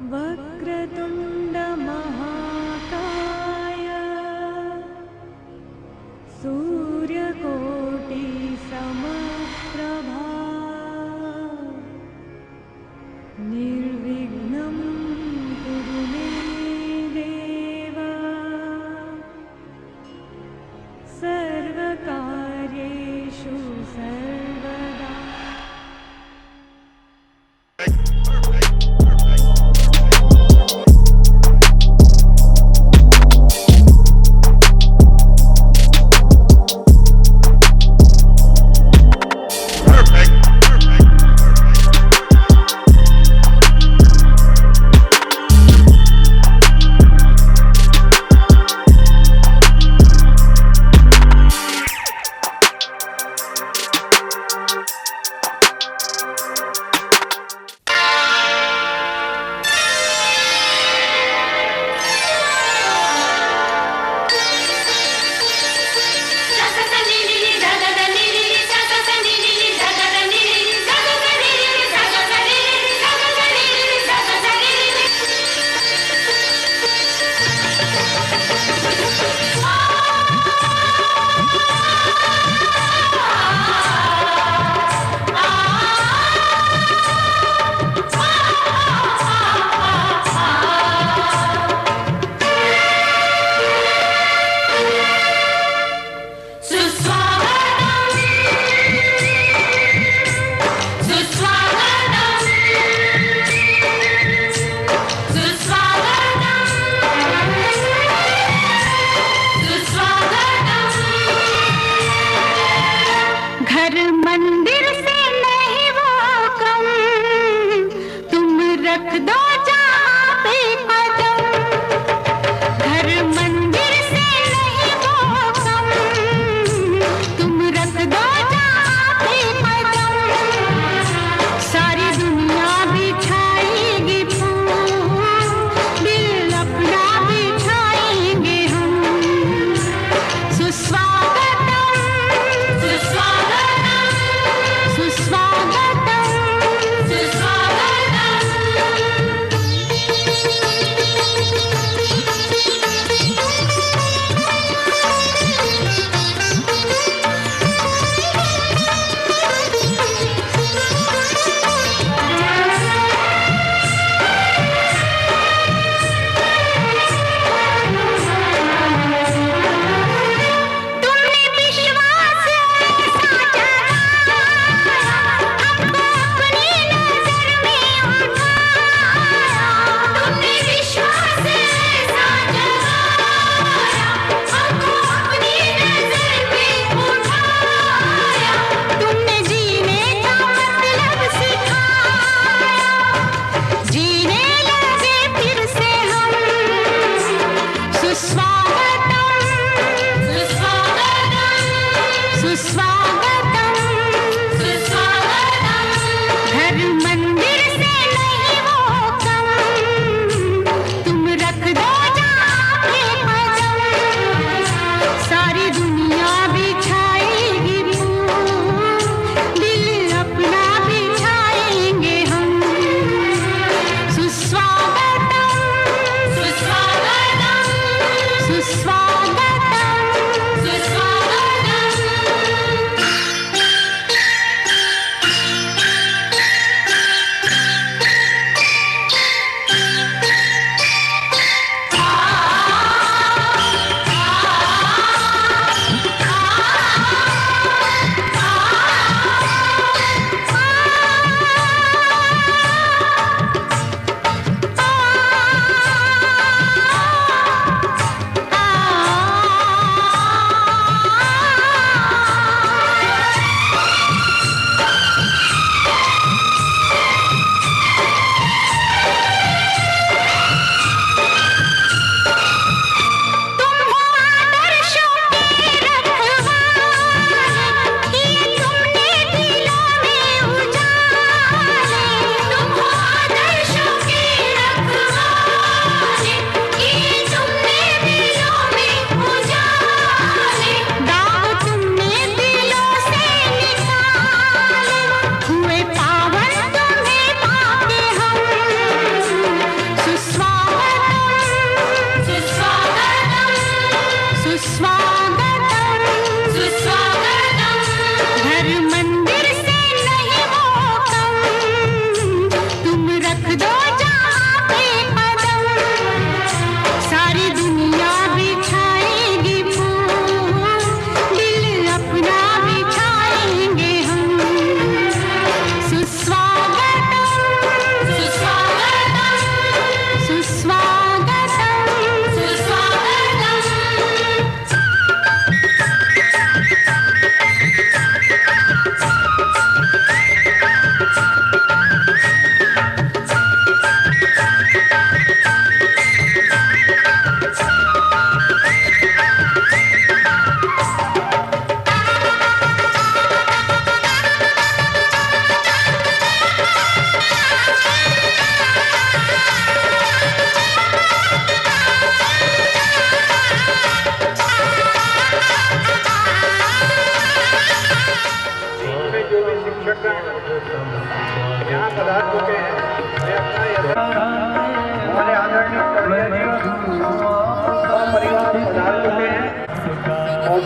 वक्रतुण्ड महाकाय सूर्यकोटि समप्रभा निर्विघ्नं कुरु मे देव सर्वकार्येषु सर्वदा।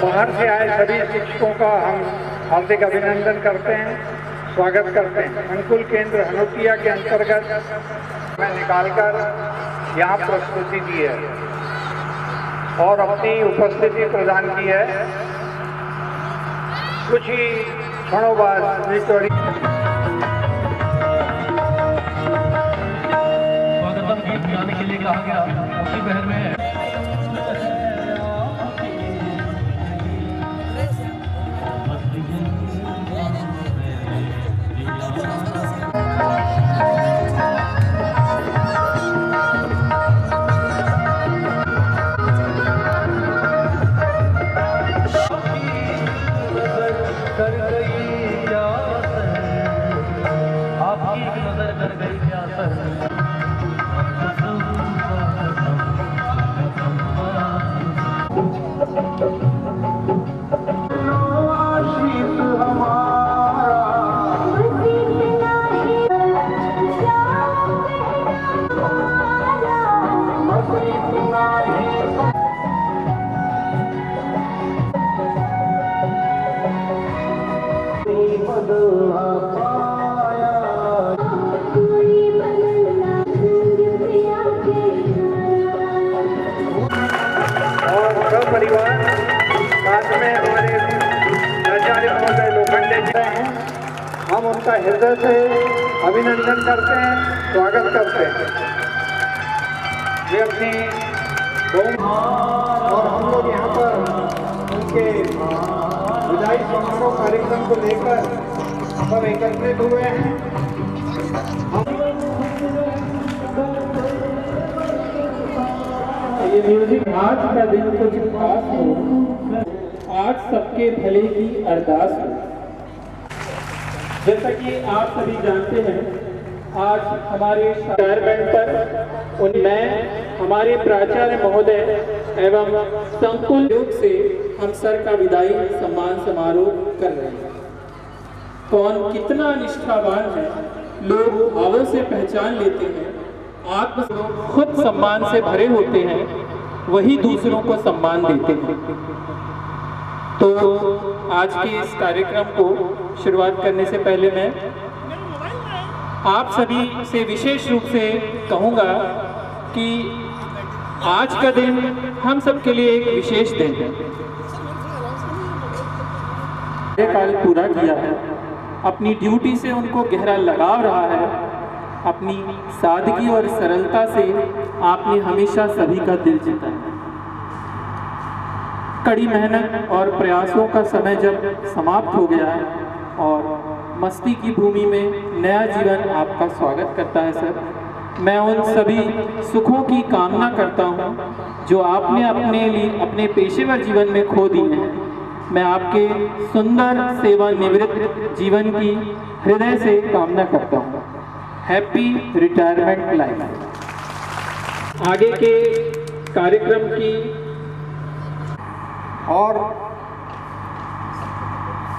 बाहर से आए सभी शिक्षकों का हम हार्दिक अभिनंदन करते हैं, स्वागत करते हैं। संकुल केंद्र हनोतिया के अंतर्गत मैं निकालकर यहाँ प्रस्तुति दी है और अपनी उपस्थिति प्रदान की है। कुछ ही क्षणों बाद विक्टोरी स्वागतम गीत गाने के लिए कहा गया, उसी बहर में परिवार साथ में हमारे आचार्य महोदय लोखंडे जी हैं, हम उनका हृदय से अभिनंदन करते हैं, स्वागत करते हैं। वे अपनी और हम लोग यहाँ पर उनके विदाई समारोह कार्यक्रम को लेकर सब एकत्रित हुए हैं। ये म्यूजिक आज का दिन कुछ खास हो, आज सबके भले की अरदास हो। जैसा कि आप सभी जानते हैं, आज हमारे रिटायरमेंट पर मैं हमारे प्राचार्य महोदय एवं संकुल योग से हम सर का विदाई सम्मान समारोह कर रहे हैं। कौन कितना निष्ठावान है, लोग भावों से पहचान लेते हैं। आत्म खुद सम्मान से भरे होते हैं, वही दूसरों को सम्मान देते हैं। तो आज के इस कार्यक्रम को शुरुआत करने से पहले मैं आप सभी से विशेष रूप से कहूँगा कि आज का दिन हम सबके लिए एक विशेष दिन है। कार्यकाल पूरा किया है, अपनी ड्यूटी से उनको गहरा लगाव रहा है। अपनी सादगी और सरलता से आपने हमेशा सभी का दिल जीता है। कड़ी मेहनत और प्रयासों का समय जब समाप्त हो गया है और मस्ती की भूमि में नया जीवन आपका स्वागत करता है सर, मैं उन सभी सुखों की कामना करता हूं जो आपने अपने लिए अपने पेशेवर जीवन में खो दिए हैं। मैं आपके सुंदर सेवानिवृत्त जीवन की हृदय से कामना करता हूं। Happy retirement life. आगे के कार्यक्रम की और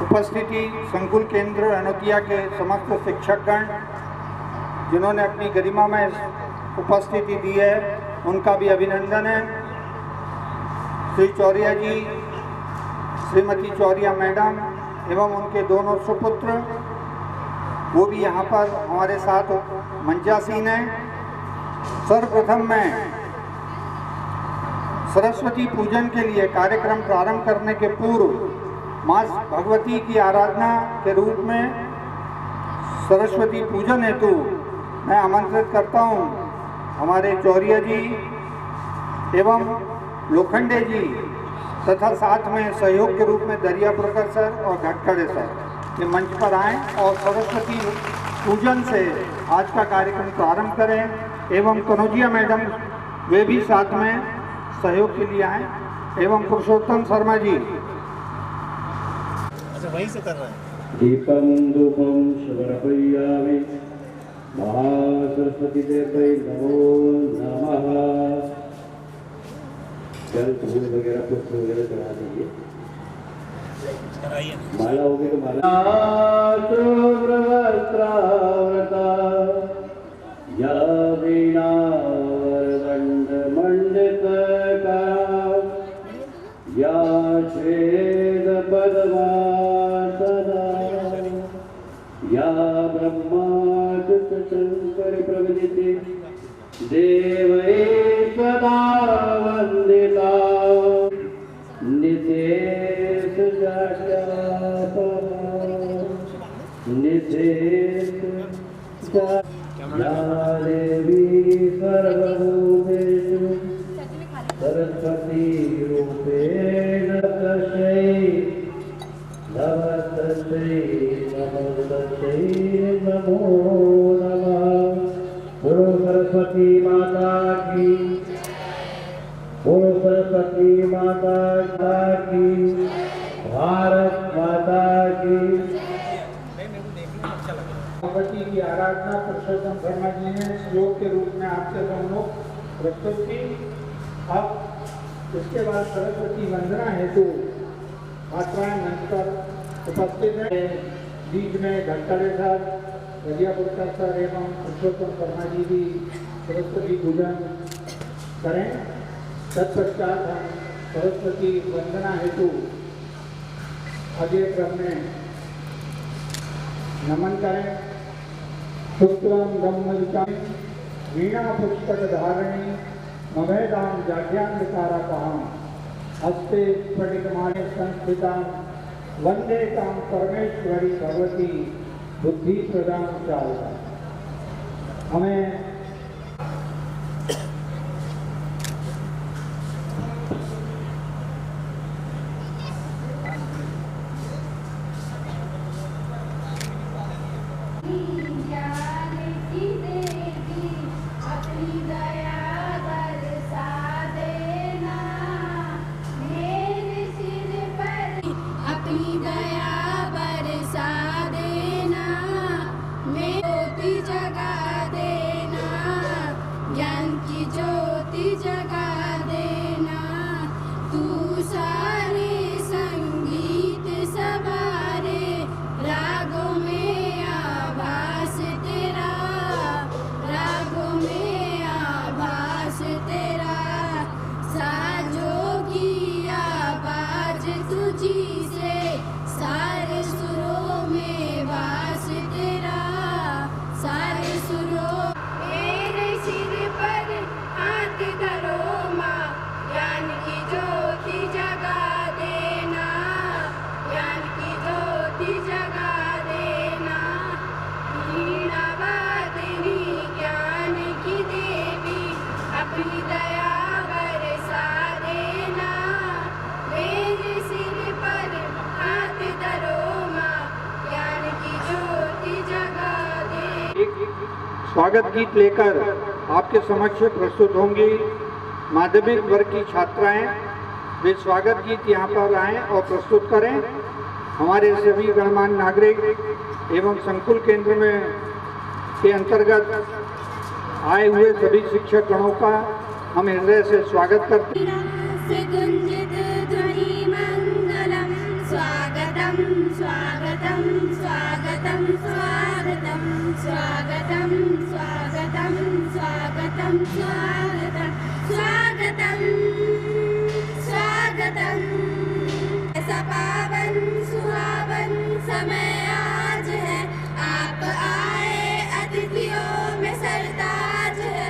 उपस्थिति संकुल केंद्र हनोतिया के समस्त शिक्षकगण जिन्होंने अपनी गरिमा में उपस्थिति दी है, उनका भी अभिनंदन है। श्री चौरिया जी, श्रीमती चौरिया मैडम एवं उनके दोनों सुपुत्र, वो भी यहाँ पर हमारे साथ मंचासीन हैं। सर्वप्रथम मैं सरस्वती पूजन के लिए कार्यक्रम प्रारंभ करने के पूर्व माँ भगवती की आराधना के रूप में सरस्वती पूजन हेतु मैं आमंत्रित करता हूँ हमारे चौरिया जी एवं लोखंडे जी तथा साथ में सहयोग के रूप में दरियापुरकर सर और घटखड़े सर ये मंच पर आएँ और सरस्वती पूजन से आज का कार्यक्रम प्रारंभ करें। एवं कनौजिया मैडम वे भी साथ में सहयोग के लिए आए एवं पुरुषोत्तम शर्मा जी। अच्छा वहीं से कर रहे हैं। दीपम धूपम समर्पयामि महासरस्वती देवै नमो नमः। जल फूल वगैरह पुष्प वगैरह चढ़ा दीजिए। माला होगी तो माला या वीणा वरदंड मंडित का या श्वेत पद्मासना या ब्रह्माच्युतशङ्कर प्रवदिते देवै सदा वन्दिता निशेष या देवी सर्वभूतेषु सरस्वती रूपेण तस्यै नमस्तस्यै नमस्तस्यै नमो नमः। बोलो सरस्वती माता की, बोलो सरस्वती माता की, भारत माता की। भगवती की आराधना पुरुषोत्तम शर्मा जी ने श्लोक के रूप में आपके सम्मुख प्रस्तुत की। अब इसके बाद सरस्वती वंदना हेतु छात्राएं मंच पर उपस्थित हैं। बीच में धनखड़े सर, गलियापुरकर सर एवं पुरुषोत्तम शर्मा जी भी सरस्वती पूजन करें। तत्पश्चात हम सरस्वती वंदना हेतु अगले क्रम में नमन करें। शुक्लम ब्रह्मविचार वीणा पुष्पक धारिणी मभेदां जाड्यान्धकारपहां हस्ते स्फटिकमाले संस्थितां वंदे तां परमेश्वरी भगवती बुद्धि प्रदान चालता। हमें स्वागत गीत लेकर आपके समक्ष प्रस्तुत होंगी माध्यमिक वर्ग की छात्राएं। वे स्वागत गीत यहाँ पर आएं और प्रस्तुत करें। हमारे सभी गणमान्य नागरिक एवं संकुल केंद्र में के अंतर्गत आए हुए सभी शिक्षक गणों का हम हृदय से स्वागत करते हैं। स्वागतम स्वागतम स्वागतम स्वागतम स्वागतम स्वागतम स्वागतम स्वागतम स्वागतम स्वागतम। ऐसा पावन सुहावन समय आज है, आप आए अतिथियों में सरताज है,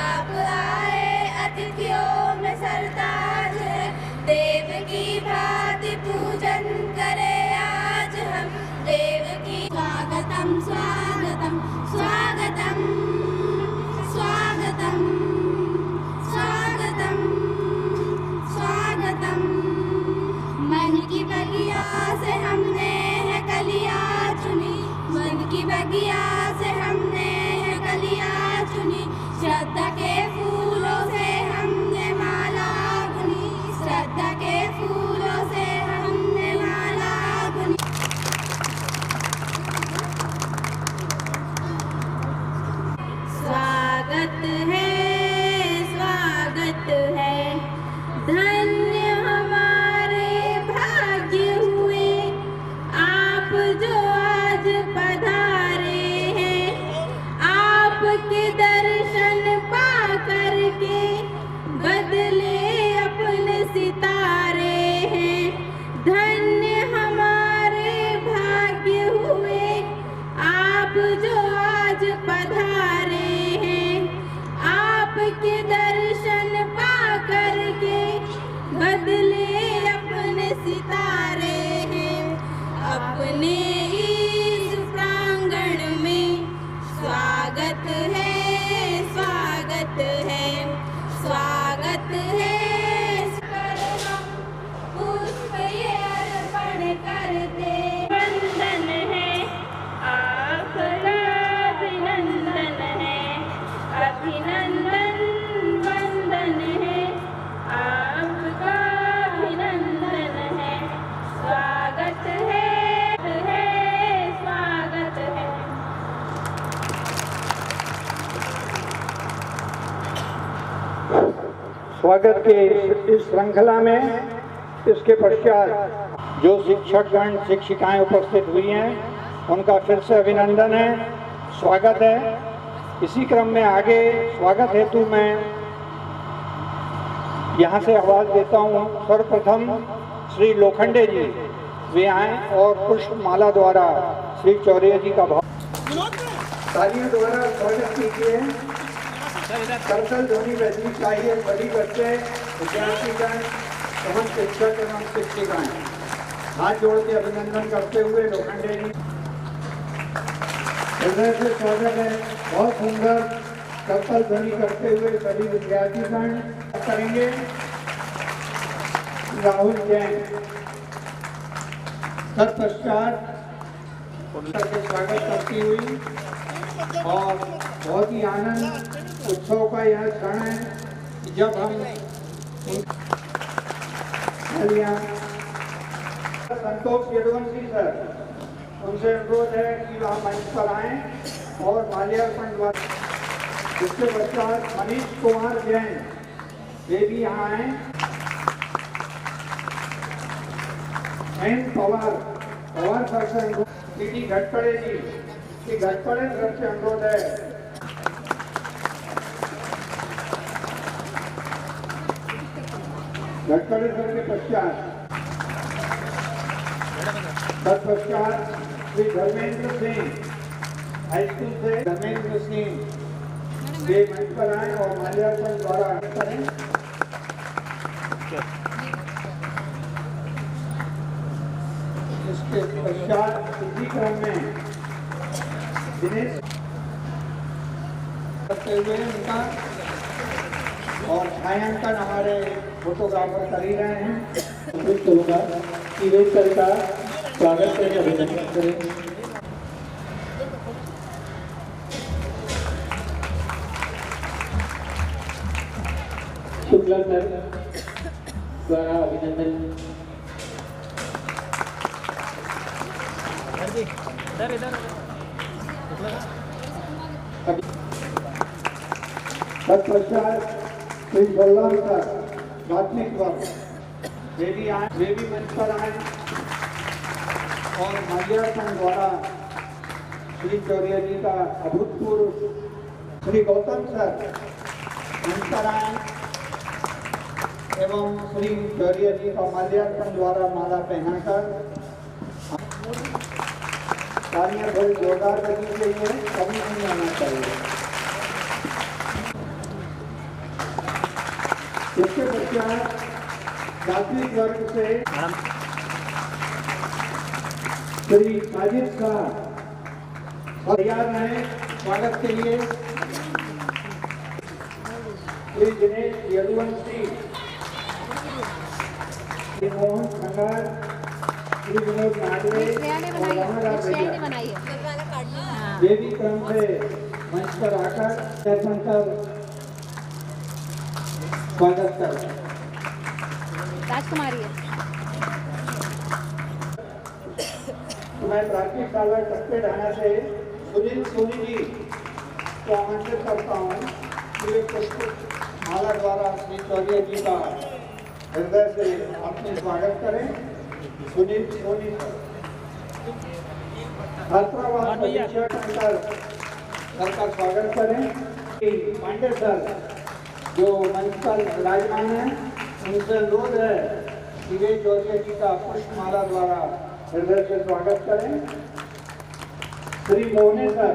आप आए अतिथियों में सरताज है। देव की भांति पूजन करे आज हम, देव की स्वागतम स्वागतम स्वागतम स्वागतम स्वागतम स्वागतम। मन की बगिया से हमने है कलियां चुनी, मन की बगिया से हमने है कलियां चुनी। श्रद्धा के फूलों से हमने माला बुनी, श्रद्धा के फूलों से हमने माला बुनी। स्वागत है धन्य हमारे भाग्य हुए, आप जो आज पधारे हैं। आपके दर्शन पा करके बदले अपने सितारे हैं। अभिनंदन वंदन है, आपका अभिनंदन है, स्वागत है स्वागत है। स्वागत के इस श्रृंखला में इसके पश्चात जो शिक्षकगण शिक्षिकाएं उपस्थित हुई हैं उनका फिर से अभिनंदन है, स्वागत है। इसी क्रम में आगे स्वागत हेतु मैं यहाँ से आवाज देता हूँ। सर्वप्रथम श्री लोखंडे जी वे आए और पुष्पमाला द्वारा श्री चौरिया जी का भाव तालियों द्वारा स्वागत कीजिए। करतल ध्वनि बजनी चाहिए सभी बच्चे, विद्यार्थीगण एवं शिक्षक एवं शिक्षिकाएं हाथ जोड़ के अभिनंदन करते हुए लोखंडे जी हृदय से स्वागत है। बहुत सुंदर करतल ध्वनि करते हुए सभी विद्यार्थीगण करेंगे। राहुल जैन तत्पश्चात के स्वागत करती हुई और बहुत ही आनंद उत्सव का यह क्षण है जब हम संतोष यदुवंशी सर उनसे अनुरोध है कि वह मंच पर आए और माल्यार्पण द्वारा। इसके पश्चात मनीष कुमार जैन वे भी यहाँ आए। एन पवार सर से अनुरोध, टी घटपड़े जी की घटपड़े सर से अनुरोध है घटपड़े सर के पश्चात तत्पश्चात श्री धर्मेंद्र सिंह हाई स्कूल से धर्मेंद्र सिंह वे मंच पर आए और माल्यार्पण द्वारा करें। इसके पश्चात इसी क्रम में दिनेश करते हुए उनका और छायांकन हमारे फोटोग्राफर कर ही रहे हैं। करूँगा कि वे सर का स्वागत करें, अभिनंदन करें। शुक्ला सर द्वारा अभिनंदन। तत्पश्चात श्री बलराम सर प्राथमिक वर्ग वे भी मंच पर आए और माल्यार्पण द्वारा श्री चौरिया जी का अभूतपूर्व। श्री गौतम सर मंच पर आए एवं श्री चौरिया जी का माल्यार्पण द्वारा माला पहनाकर तालियां बड़ी जोरदार करनी चाहिए, कभी नहीं आना चाहिए। इसके पश्चात प्राथमिक वर्ग से श्री साजिद साहब तैयार रहे स्वागत के लिए। श्री दिनेश यदुवंशी, श्री मोहन खंगार, श्री विनोद नाडवे और रामाराव भैया वे भी क्रम से मंच पर आकर दर्शन कर स्वागत कर। राजकुमारी मैं प्राथमिक शाला कस्बे ढाना से सुनील सोनी जी को आमंत्रित करता हूँ कि वे पुष्पमाला द्वारा श्री चौरिया जी का हृदय से अपने स्वागत करें। सुनील सोनी छात्रावास शिक्षक सर का स्वागत करें। पांडे सर जो मंच पर विराजमान है उनसे अनुरोध है कि वे चौरिया जी का पुष्पमाला द्वारा हृदय से स्वागत करें। श्री मोहने सर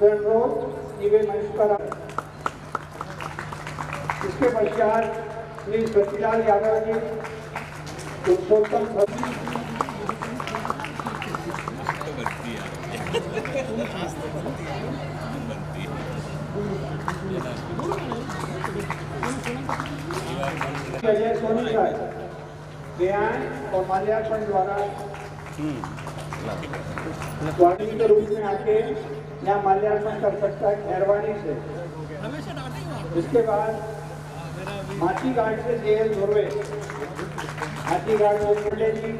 से अनुरोध कि वे मंच पर आए। इसके पश्चात श्री सतीलाल यादव जी, पुरुषोत्तम अजय सोनी सर वे आए और माल्यार्पण द्वारा स्वागत के रूप में आके यहाँ माल्यार्पण कर सकता है। खैरवानी से इसके बाद माची घाट से जेएल धुर्वे, माची घाट से मुरली जी,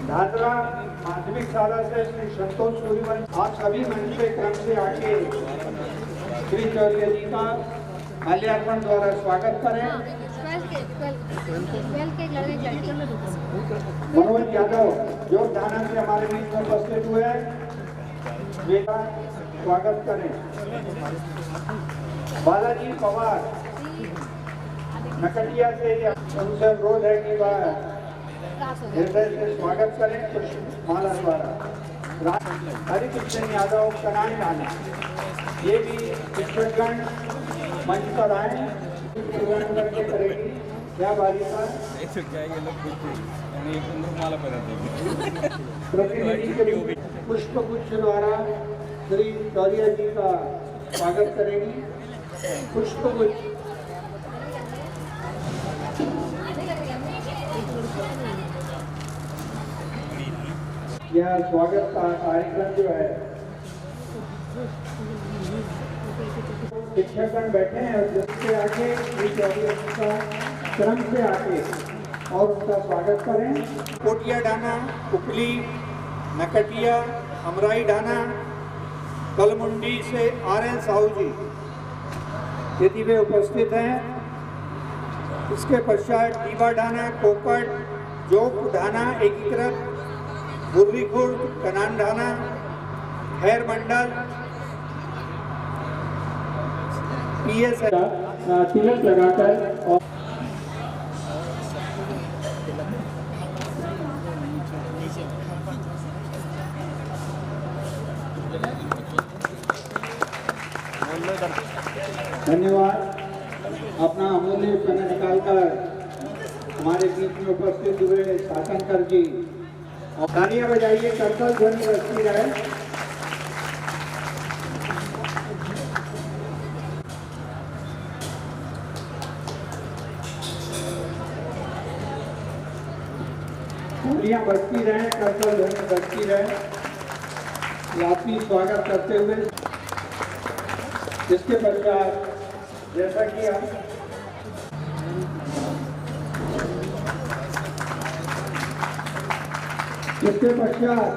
धातरा माध्यमिक शाला से श्री संतोष सूर्यवंशी। आप सभी मंच पे क्रम से आके श्री चौरिया जी का माल्यार्पण द्वारा स्वागत करें। मनोज यादव जो थाना से हमारे बीच में उपस्थित हुए हैं, वे का स्वागत करें। बालाजी पवार नकटिया से उनसे अनुरोध है कि वह हृदय से स्वागत करें पुष्पमाला द्वारा। हरिकृष्ण यादव कनान थाना, ये भी शिक्षकगण मंच पर आए, करके करेगी। क्या बालिका प्रतिनिधि के रूप में पुष्पगुच्छ द्वारा श्री चौरिया जी का स्वागत करेगी। पुष्पगुच्छ यह स्वागत का कार्यक्रम जो है, शिक्षकगण बैठे हैं और जिससे आगे श्री चौरिया जी का क्रम से आके और उसका स्वागत करें। कोटिया डाना, उपली, नकटिया, अमराई डाना, कलमुंडी से RL साहू जी यदि वे उपस्थित हैं। इसके पश्चात डीबा डाना, कोकट, जोक डाना एकीकृत, बुर्री खुर्द, कनान डाना, खैर मंडल, PS तिलक लगाकर और धन्यवाद। अपना अमूल्य समय निकालकर हमारे बीच में उपस्थित हुए शासनकर जी, और तालियां बजाइए, करतल ध्वनि बजती रहे। तालियां बजती रहे, करतल ध्वनि बजती रहे। आपकी स्वागत करते हुए इसके पश्चात जैसा कि हम इसके पश्चात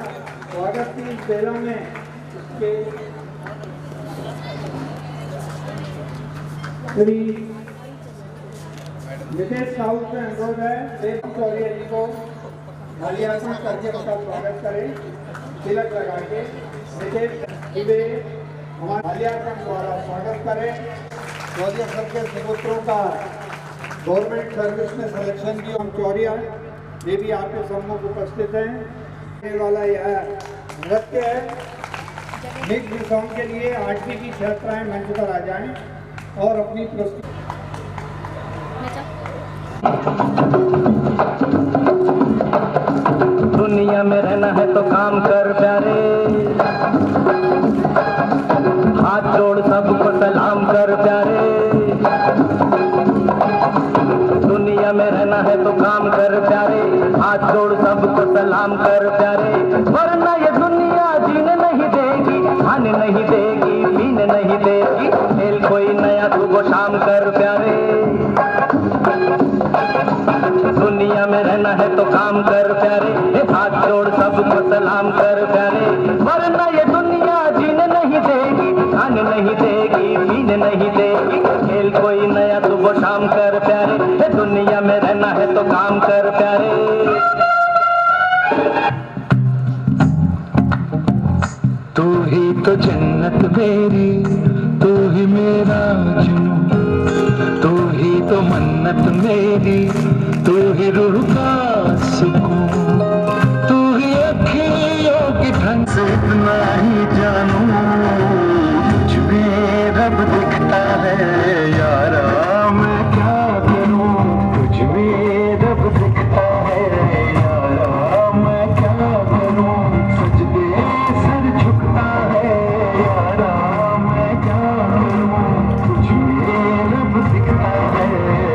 स्वागत की इस बेला में इसके श्री नितेश साहू से अनुरोध है, देव चौरिया जी को माल्यार्पण करके उनका स्वागत करें, तिलक लगा के। नितेश दुबे हमारे माल्यार्पण द्वारा स्वागत करें। चौरिया सर के सुपुत्रों का गवर्नमेंट सर्विस में सिलेक्शन की हम चौरिया, ये भी आपके सम्मुख उपस्थित हैं। वाला यह नृत्य है। मिक्स सॉन्ग के लिए 8वीं की छात्राएं मंच पर आ जाएं और अपनी प्रस्तुति। दुनिया में रहना है तो काम कर प्यारे, हाथ जोड़ सबको सलाम कर प्यारे। दुनिया में रहना है तो काम कर प्यारे, हाथ जोड़ सबको सलाम कर प्यारे। वरना ये दुनिया जीने नहीं देगी, खाने नहीं देगी, पीने नहीं देगी। खेल कोई नया सुबह शाम कर प्यारे। दुनिया में रहना है तो काम कर प्यारे, हाथ जोड़ सबको सलाम कर प्यारे। वरना ये दुनिया जीने नहीं देगी, खाने नहीं देगी, पीने नहीं देगी। खेल कोई नया सुबह शाम कर प्यारे। दुनिया में रहना है तो काम कर प्यारे। तू ही तो जन्नत मेरी, तू ही मेरा जुनून, तू ही तो मन्नत मेरी, तू ही रूह का सुकून। तू ही अखियों की ढंग से इतना ही जानू, तुझ में रब दिखता है यारा, मैं क्या करूं। तुझ में रब दिखता है यारा, मैं क्या करूं। सजदे सर झुकता है यारा, मैं क्या करूं। तुझ में रब दिखता है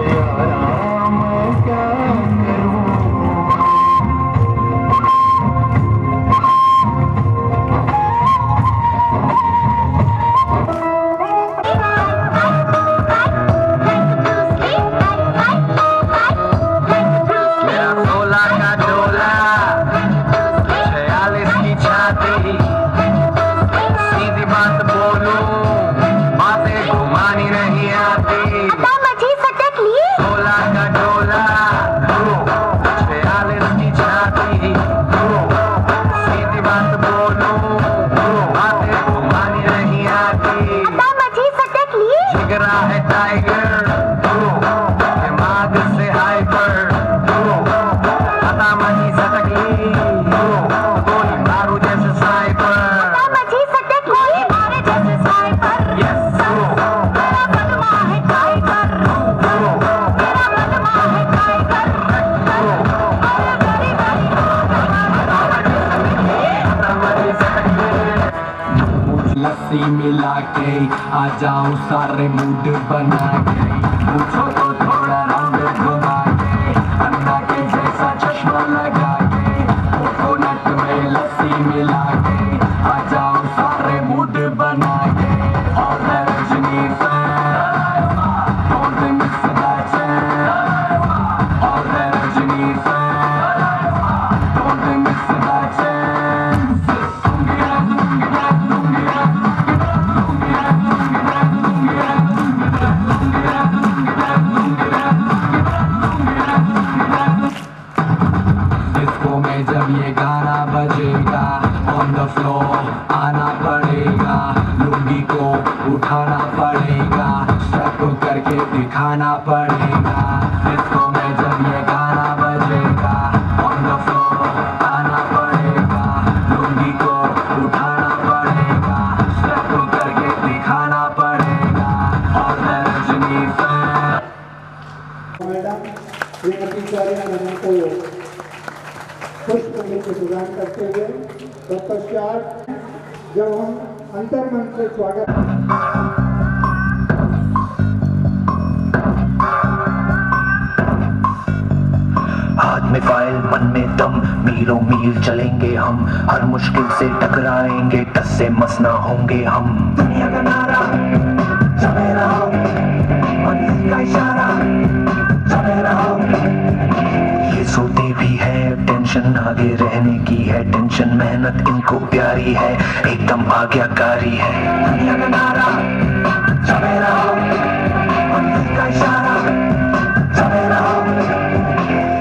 यारा, मैं क्या करूं। रहा है टाइगर, दिमाग से हाइपर, पता मची सटकली, गोली मारू जैसे स्नाइपर। लस्सी मिला के आ जाओ सारे मूड बना के, पूछो तो थोड़ा राउंड घुमा के, अन्ना के जैसा चश्मा लगा के, कोकोनट में लस्सी मिला के आ जाओ सारे मूड बना के। और Rajni fan don't miss that chance, और Rajni fan don't miss that chance। Disco में जब ये गाना बजेगा, ऑन द फ्लोर आना पड़ेगा, लुंगी को उठाना पड़ेगा, स्टेप करके दिखाना पड़ेगा। डिस्को में जब ये गाना बजेगा, ऑन द फ्लोर आना पड़ेगा, लुंगी को उठाना पड़ेगा, स्टेप करके दिखाना पड़ेगा। और रजनी फैन मैडम श्रीमती चार्य मैडम को पुष्प प्रदान करते हुए तत्पश्चात जब हम अंतर्मन से स्वागत हाथ में फाइल मन में दम, मीलों मील चलेंगे हम, हर मुश्किल से टकराएंगे, टस से मस ना होंगे हम। दुनिया का नारा चले रहो, मंजिल का इशारा चले रहो, ये सोते भी है टेंशन आगे रहने की है, टेंशन मेहनत इनको प्यारी है, एकदम आज्ञाकारी है। दुनिया का नारा चले रहो, मंजिल का इशारा चले रहो।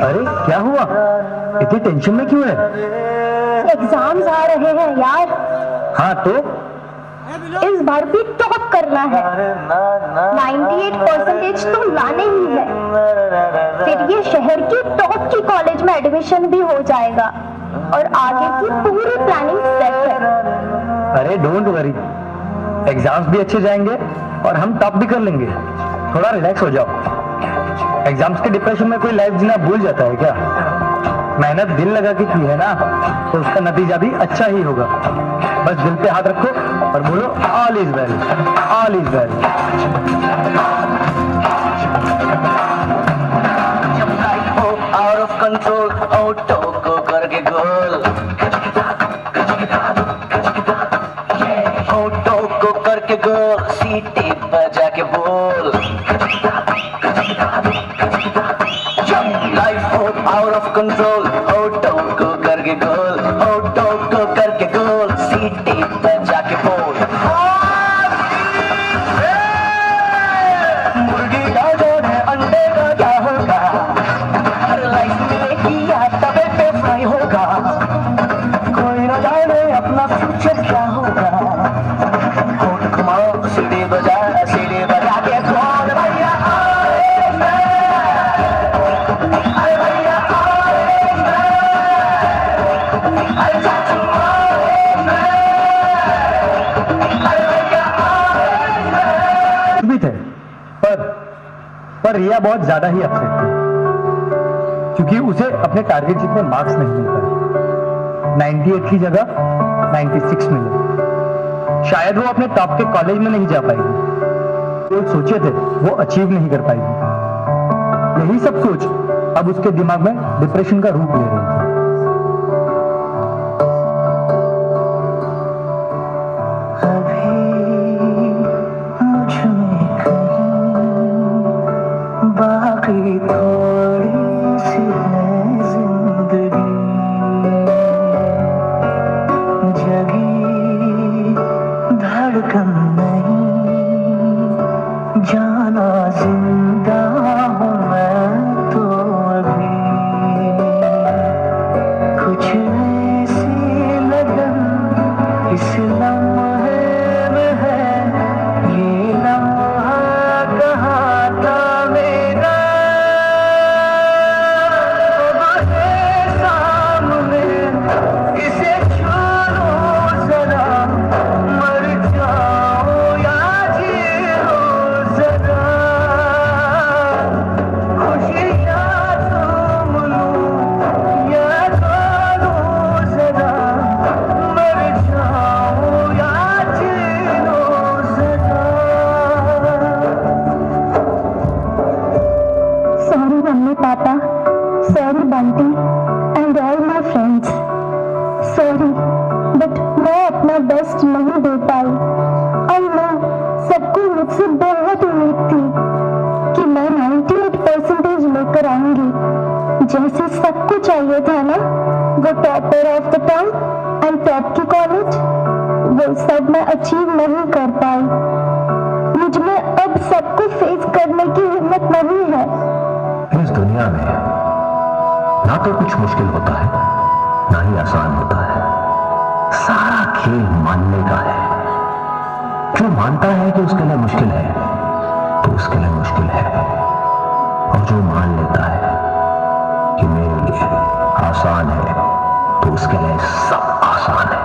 अरे क्या हुआ, इतनी टेंशन में क्यों है? एग्जाम्स आ रहे हैं यार। हाँ तो इस बार भी टॉप करना है, 98% तो लाने ही है, फिर ये शहर की टॉप की कॉलेज में एडमिशन भी हो जाएगा और आगे की पूरी प्लानिंग सेट है। अरे डोंट वरी, एग्जाम्स भी अच्छे जाएंगे और हम टॉप भी कर लेंगे, थोड़ा रिलैक्स हो जाओ। एग्जाम्स के डिप्रेशन में कोई लाइफ जीना भूल जाता है क्या? मेहनत दिल लगा के की है ना, तो उसका नतीजा भी अच्छा ही होगा। बस दिल पे हाथ रखो और बोलो all is well, all is well. जब लाइफ हो आउट ऑफ कंट्रोल, ऑटो को करके गोल, ऑटो को करके गोल, सीटी बजा के बोल। लाइफ हो आउट ऑफ कंट्रोल, ऑटो को करके गोल, ऑटो को करके गोल, सीटी बजा के बोल। मुर्गी का जोड़ है अंडे का क्या होगा, हर लाइफ में किया तबे पे फ्राई होगा, कोई न जाने अपना फ्यूचर क्या होगा। होठ घुमाओ सीढ़ी बजा के बोल भैया भी थे, पर रिया बहुत ज्यादा ही अपसेट थी, क्योंकि उसे अपने टारगेट जितने मार्क्स नहीं मिल पाए। 98 की जगह 96 मिले। शायद वो अपने टॉप के कॉलेज में नहीं जा पाएगी, जो सोचे थे वो अचीव नहीं कर पाएगी। यही सब सोच अब उसके दिमाग में डिप्रेशन का रूप ले रही थी। बाकी थोड़ी सी है जिंदगी, जगी धड़कन नहीं, जाना जिंदा हूँ मैं तो अभी, कुछ ऐसी लगन इस लम्हे में है, ये लम्हा Bunty and all my friends, sorry but मैं अपना बेस्ट नहीं दे पाई। और मैं सबको मुझसे बहुत उम्मीद थी कि मैं 98% लेकर आऊंगी, जैसे सबको चाहिए था ना, वो topper of the town and top की कॉलेज, वो सब मैं अचीव नहीं कर पाई। मुझ में अब सबको फेस करने की हिम्मत नहीं है। इस दुनिया में ना तो कुछ मुश्किल होता है, ना ही आसान होता है। सारा खेल मानने का है। जो मानता है कि उसके लिए मुश्किल है तो उसके लिए मुश्किल है, और जो मान लेता है कि मेरे लिए आसान है तो उसके लिए सब आसान है।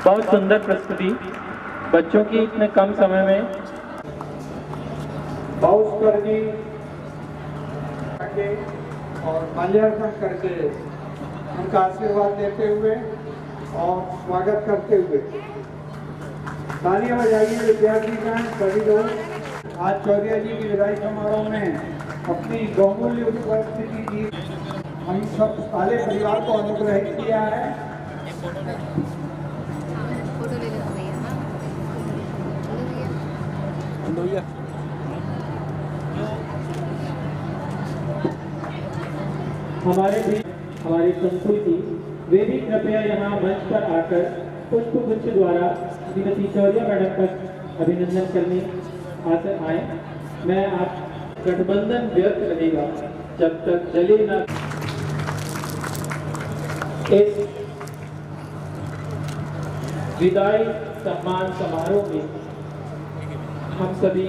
बहुत सुंदर प्रस्तुति बच्चों की इतने कम समय में। भास्कर जी आगे और माल्यार्पण करके उनका आशीर्वाद देते हुए और स्वागत करते हुए तालियां बजाइए विद्यार्थीगण सभी लोग। आज चौधरी जी की विदाई समारोह में अपनी बहुमूल्य उपस्थिति की हम सब सारे परिवार को अनुग्रहित किया है। हमारे भी हमारी संस्कृति वे भी कृपया यहाँ मंच पर आकर पुष्प गुच्छ द्वारा श्रीमती चौरिया मैडम का अभिनंदन करने आए। मैं आप गठबंधन व्यर्थ रहेगा जब तक जले न। इस विदाई सम्मान समारोह में हम सभी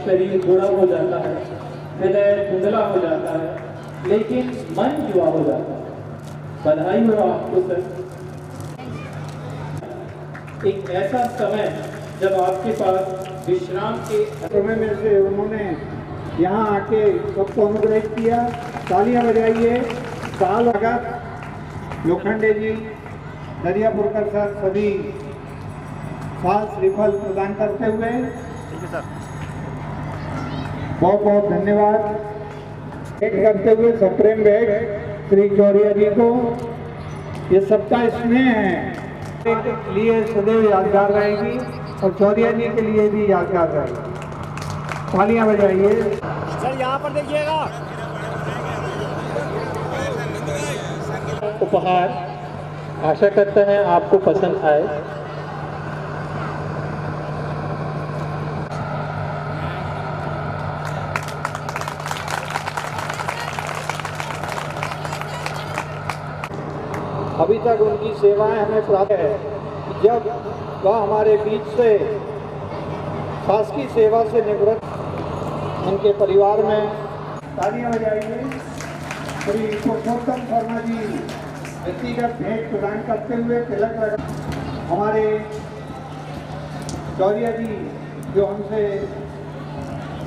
शरीर बूढ़ा हो जाता है, हृदय धुंधला हो जाता है, लेकिन मन युवा हो जाता है। बधाई हो आपको सर। एक ऐसा समय जब आपके पास विश्राम के समय में से उन्होंने यहाँ आके सबको अनुग्रहित किया। तालियां बजाइए। साल भगत लोखंडे जी दरियापुरकर सर सभी साल श्रीफल प्रदान करते हुए बहुत बहुत धन्यवाद करते हुए सप्रेम भेंट श्री चौरिया जी को। ये सबका स्नेह है के लिए सदैव यादगार रहेगी और चौरिया जी के लिए भी यादगार रहेगी। तालियां बजाइए। सर यहाँ पर देखिएगा। उपहार आशा करते हैं आपको पसंद आए। अभी तक उनकी सेवाएं हमें प्राप्त है। जब वह हमारे बीच से शासकीय सेवा से निवृत्त उनके परिवार में तालियां बजाइए। श्री पुरुषोत्तम शर्मा जी व्यक्तिगत भेंट प्रदान करते हुए तिलक लगा। हमारे चौरिया जी जो हमसे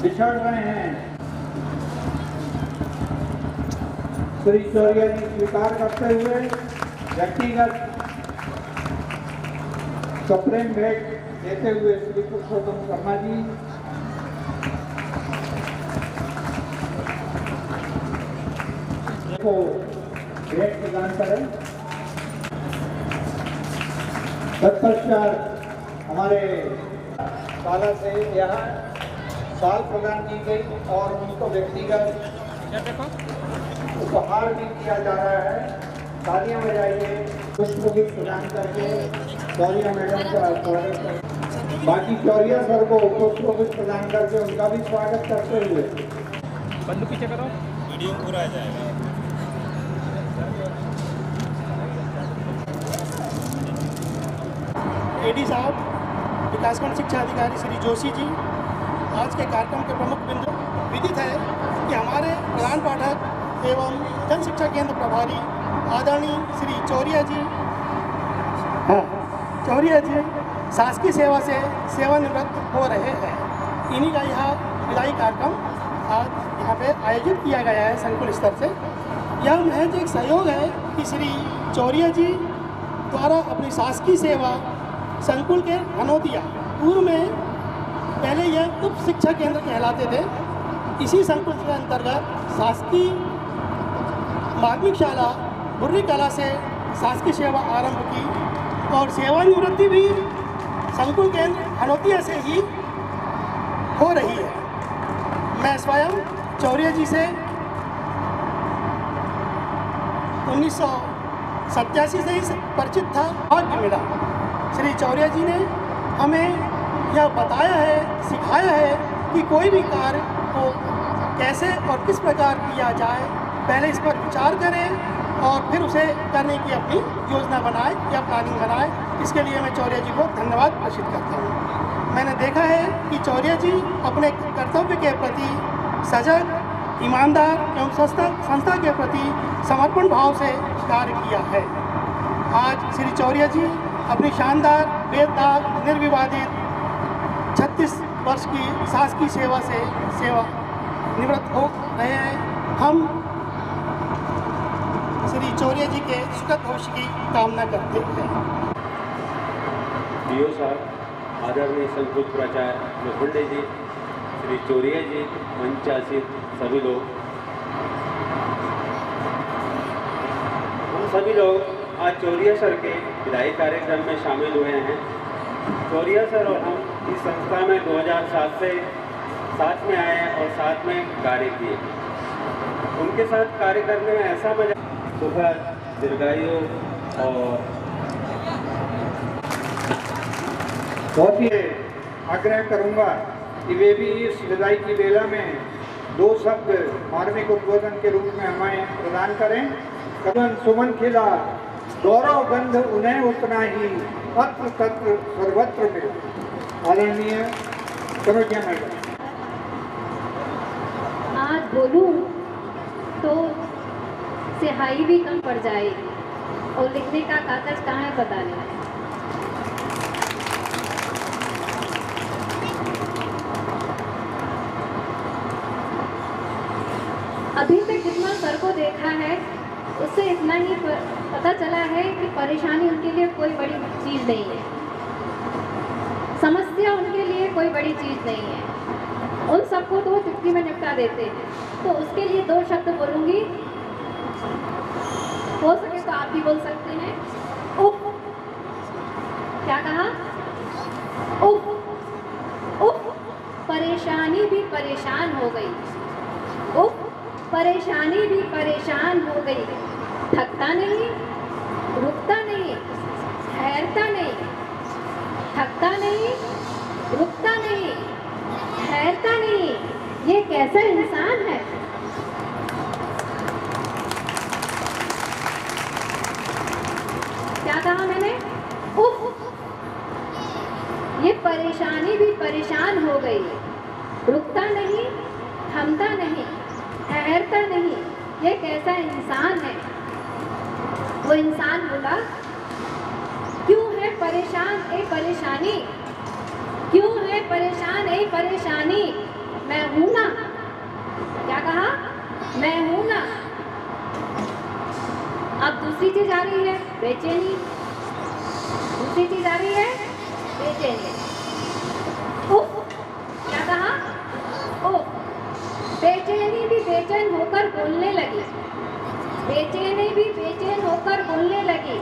बिछड़ रहे हैं, श्री चौरिया जी स्वीकार करते हुए व्यक्तिगत सप्रेम भेंट देते हुए श्री पुरुषोत्तम शर्मा जी को भेंट प्रदान करें। तत्पश्चात हमारे शाला से यहाँ साल प्रदान की गई और उनको व्यक्तिगत उपहार भी दिया जा रहा है। तालियां बजाइए। पुष्प प्रदान करके चौरिया मैडम का स्वागत करते, बाकी चौरिया सर को पुष्प प्रदान करके उनका भी स्वागत करते हुए बंदूक पीछे करो, वीडियो पूरा आ जाएगा। एडी साहब, विकासखंड शिक्षा अधिकारी श्री जोशी जी, आज के कार्यक्रम के प्रमुख बिंदु विदित है कि हमारे प्रधान पाठक एवं जन शिक्षा केंद्र प्रभारी आदरणीय श्री चौरिया जी शासकीय सेवा से सेवानिवृत्त हो रहे हैं। इन्हीं का यह विदाई कार्यक्रम आज यहाँ पे आयोजित किया गया है संकुल स्तर से। यह महज एक सहयोग है कि श्री चौरिया जी द्वारा अपनी शासकीय सेवा संकुल के हनौतिया, पूर्व में पहले यह उप शिक्षा केंद्र कहलाते थे, इसी संकुल के अंतर्गत शासकीय माध्यमिक शाला बुर्री कला से शासकीय सेवा आरंभ की और सेवानिवृत्ति भी संकुल केंद्र हनौतिया से ही हो रही है। मैं स्वयं चौरिया जी से 1987 से ही परिचित था। भाग्य मिला, श्री चौरिया जी ने हमें यह बताया है, सिखाया है कि कोई भी कार्य को कैसे और किस प्रकार किया जाए, पहले इस पर विचार करें और फिर उसे करने की अपनी योजना बनाए या प्लानिंग बनाए। इसके लिए मैं चौरिया जी को धन्यवाद प्रेषित करता हूँ। मैंने देखा है कि चौरिया जी अपने कर्तव्य के प्रति सजग, ईमानदार एवं संस्था के प्रति समर्पण भाव से कार्य किया है। आज श्री चौरिया जी अपनी शानदार, बेदाग, निर्विवादित 36 वर्ष की शासकीय सेवा से निवृत्त हो रहे हैं। हम श्री चौरिया जी के सुखद भविष्य की कामना करते हैं। डीओ साहब, आदरणीय संकुल प्राचार्य लोखंडे जी, श्री चौरिया जी, मंचासीन सभी लोग, हम सभी लोग आज चौरिया सर के विदाई कार्यक्रम में शामिल हुए हैं। चौरिया सर और हम इस संस्था में 2007 से साथ में आए और साथ में कार्य किए। उनके साथ कार्य करने में ऐसा मजा, सुखद, दीर्घायु और बहुत ही आग्रह करूंगा कि वे भी इस विदाई की बेला में 2 शब्द मार्मिक उद्बोधन के रूप में हमें प्रदान करें। कवन सुमन खिला गौरव गंध उन्हें उतना ही अत्र तत्र सर्वत्र में। आदरणीय कनौजिया मैडम। आज बोलूं तो स्याही भी कम पड़ जाए और लिखने का कागज कहाँ है पता नहीं। अभी तक जितना सर को देखा है उससे इतना ही पता चला है कि परेशानी उनके लिए कोई बड़ी चीज़ नहीं है, समस्या उनके लिए कोई बड़ी चीज़ नहीं है। उन सबको तो चुटकी में निपटा देते हैं। तो उसके लिए 2 शब्द बोलूँगी, हो सके तो आप भी बोल सकते हैं। उफ। क्या कहा? उफ। उफ। परेशानी भी परेशान हो गई। उफ। परेशानी भी परेशान हो गई। थकता नहीं, रुकता नहीं, ठहरता नहीं। थकता नहीं, रुकता नहीं, ठहरता नहीं। ये कैसा इंसान है? क्या कहा मैंने? उफ। ये परेशानी भी परेशान हो गई। रुकता नहीं, थमता नहीं, ठहरता नहीं। ये कैसा इंसान है? वो इंसान बोला, क्यों है परेशान ए परेशानी, क्यों है परेशान ए परेशानी, मैं हूं ना। क्या कहा? मैं हूं ना। अब दूसरी चीज आ रही है, बेचैनी। दूसरी चीज आ रही है, बेचैनी। उफ। क्या कहा? उफ। बेचैनी भी बेचैन होकर बोलने लगी। बेचैनी भी बेचैन होकर बोलने लगी।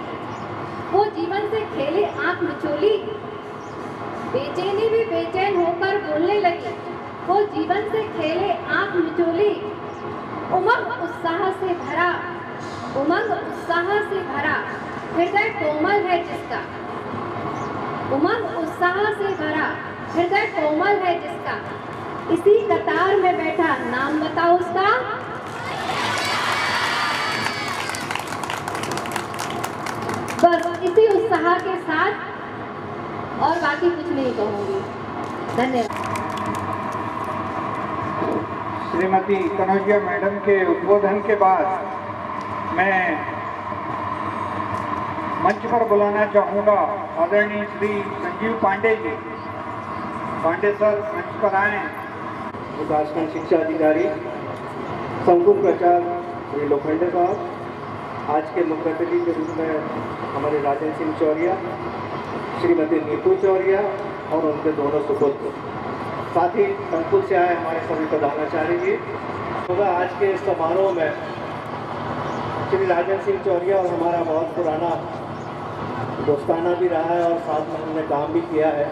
वो जीवन से खेले आंख मिचोली। बेचैनी भी बेचैन होकर बोलने लगी। वो जीवन से खेले आंख मिचोली। उमंग उत्साह से भरा, उमंग उत्साह से भरा, हृदय कोमल है जिसका। उमंग उत्साह से भरा, हृदय कोमल है जिसका, इसी कतार में बैठा, नाम बताओ उसका। बस इसी उत्साह के साथ और बाकी कुछ नहीं कहूंगी। धन्यवाद। श्रीमती कनौजिया मैडम के उद्बोधन के बाद मैं मंच पर बुलाना चाहूँगा आदरणीय श्री संजीव पांडे जी। पांडे सर मंच पर आए। विकासखंड शिक्षा अधिकारी संकुल प्राचार्य श्री लोखंडे साहब, आज के मुख्य अतिथि के रूप में हमारे राजेंद्र सिंह चौरिया, श्रीमती नीतू चौरिया और उनके दोनों सुपुत्र, साथ ही संकुल से आए हमारे सभी प्रधानाचार्य जी। होगा आज के इस समारोह में श्री राजेंद्र सिंह चौरिया और हमारा बहुत पुराना दोस्ताना भी रहा है और साथ में हमने काम भी किया है।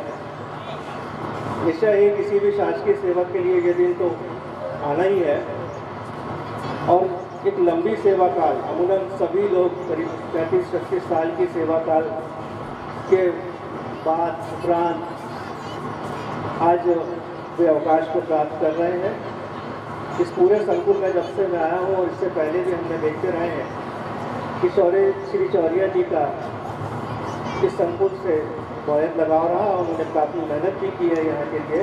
निश्चय ही किसी भी शासकीय सेवक के लिए ये दिन तो आना ही है और एक लंबी सेवा काल, अमूमन सभी लोग करीब 35-36 साल की सेवा काल के बाद उपरांत आज वे अवकाश को प्राप्त कर रहे हैं। इस पूरे संकुल में जब से मैं आया हूँ और इससे पहले भी हमने देखते रहे हैं कि श्री चौरिया जी का इस संकुल से बहुत लगाव रहा और उन्होंने काफ़ी मेहनत भी की है यहाँ के लिए।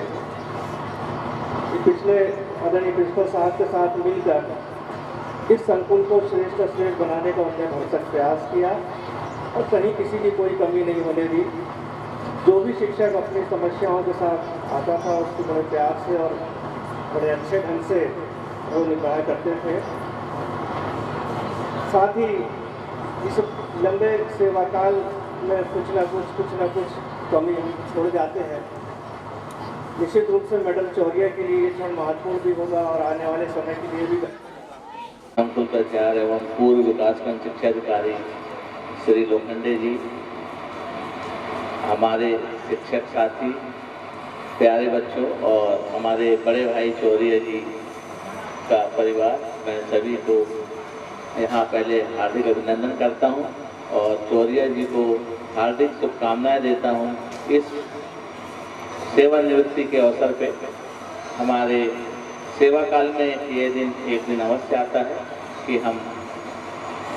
पिछले आदरणीय प्रिंसिपल साहब के साथ मिलकर इस संकुल को श्रेष्ठ श्रेष्ठ बनाने का उन्होंने भरसक प्रयास किया और कहीं किसी की कोई कमी नहीं होने दी। जो भी शिक्षक अपनी समस्याओं के साथ आता था उसको बड़े प्यार से और बड़े अच्छे ढंग से वो निभाया करते थे। साथ ही इस लंबे सेवा काल में कुछ ना कुछ कमी हम छोड़ जाते हैं। निश्चित रूप से मैडम चौरिया के लिए ये क्षण महत्वपूर्ण भी होगा और आने वाले समय के लिए भी। संकुल प्राचार्य एवं पूर्व विकासखंड शिक्षा अधिकारी श्री लोखंडे जी, हमारे शिक्षक साथी, प्यारे बच्चों और हमारे बड़े भाई चौरिया जी का परिवार, मैं सभी को यहाँ पहले हार्दिक अभिनंदन करता हूँ और चौरिया जी को हार्दिक शुभकामनाएं देता हूँ इस सेवानिवृत्ति के अवसर पे। हमारे सेवा काल में ये दिन एक दिन अवश्य आता है कि हम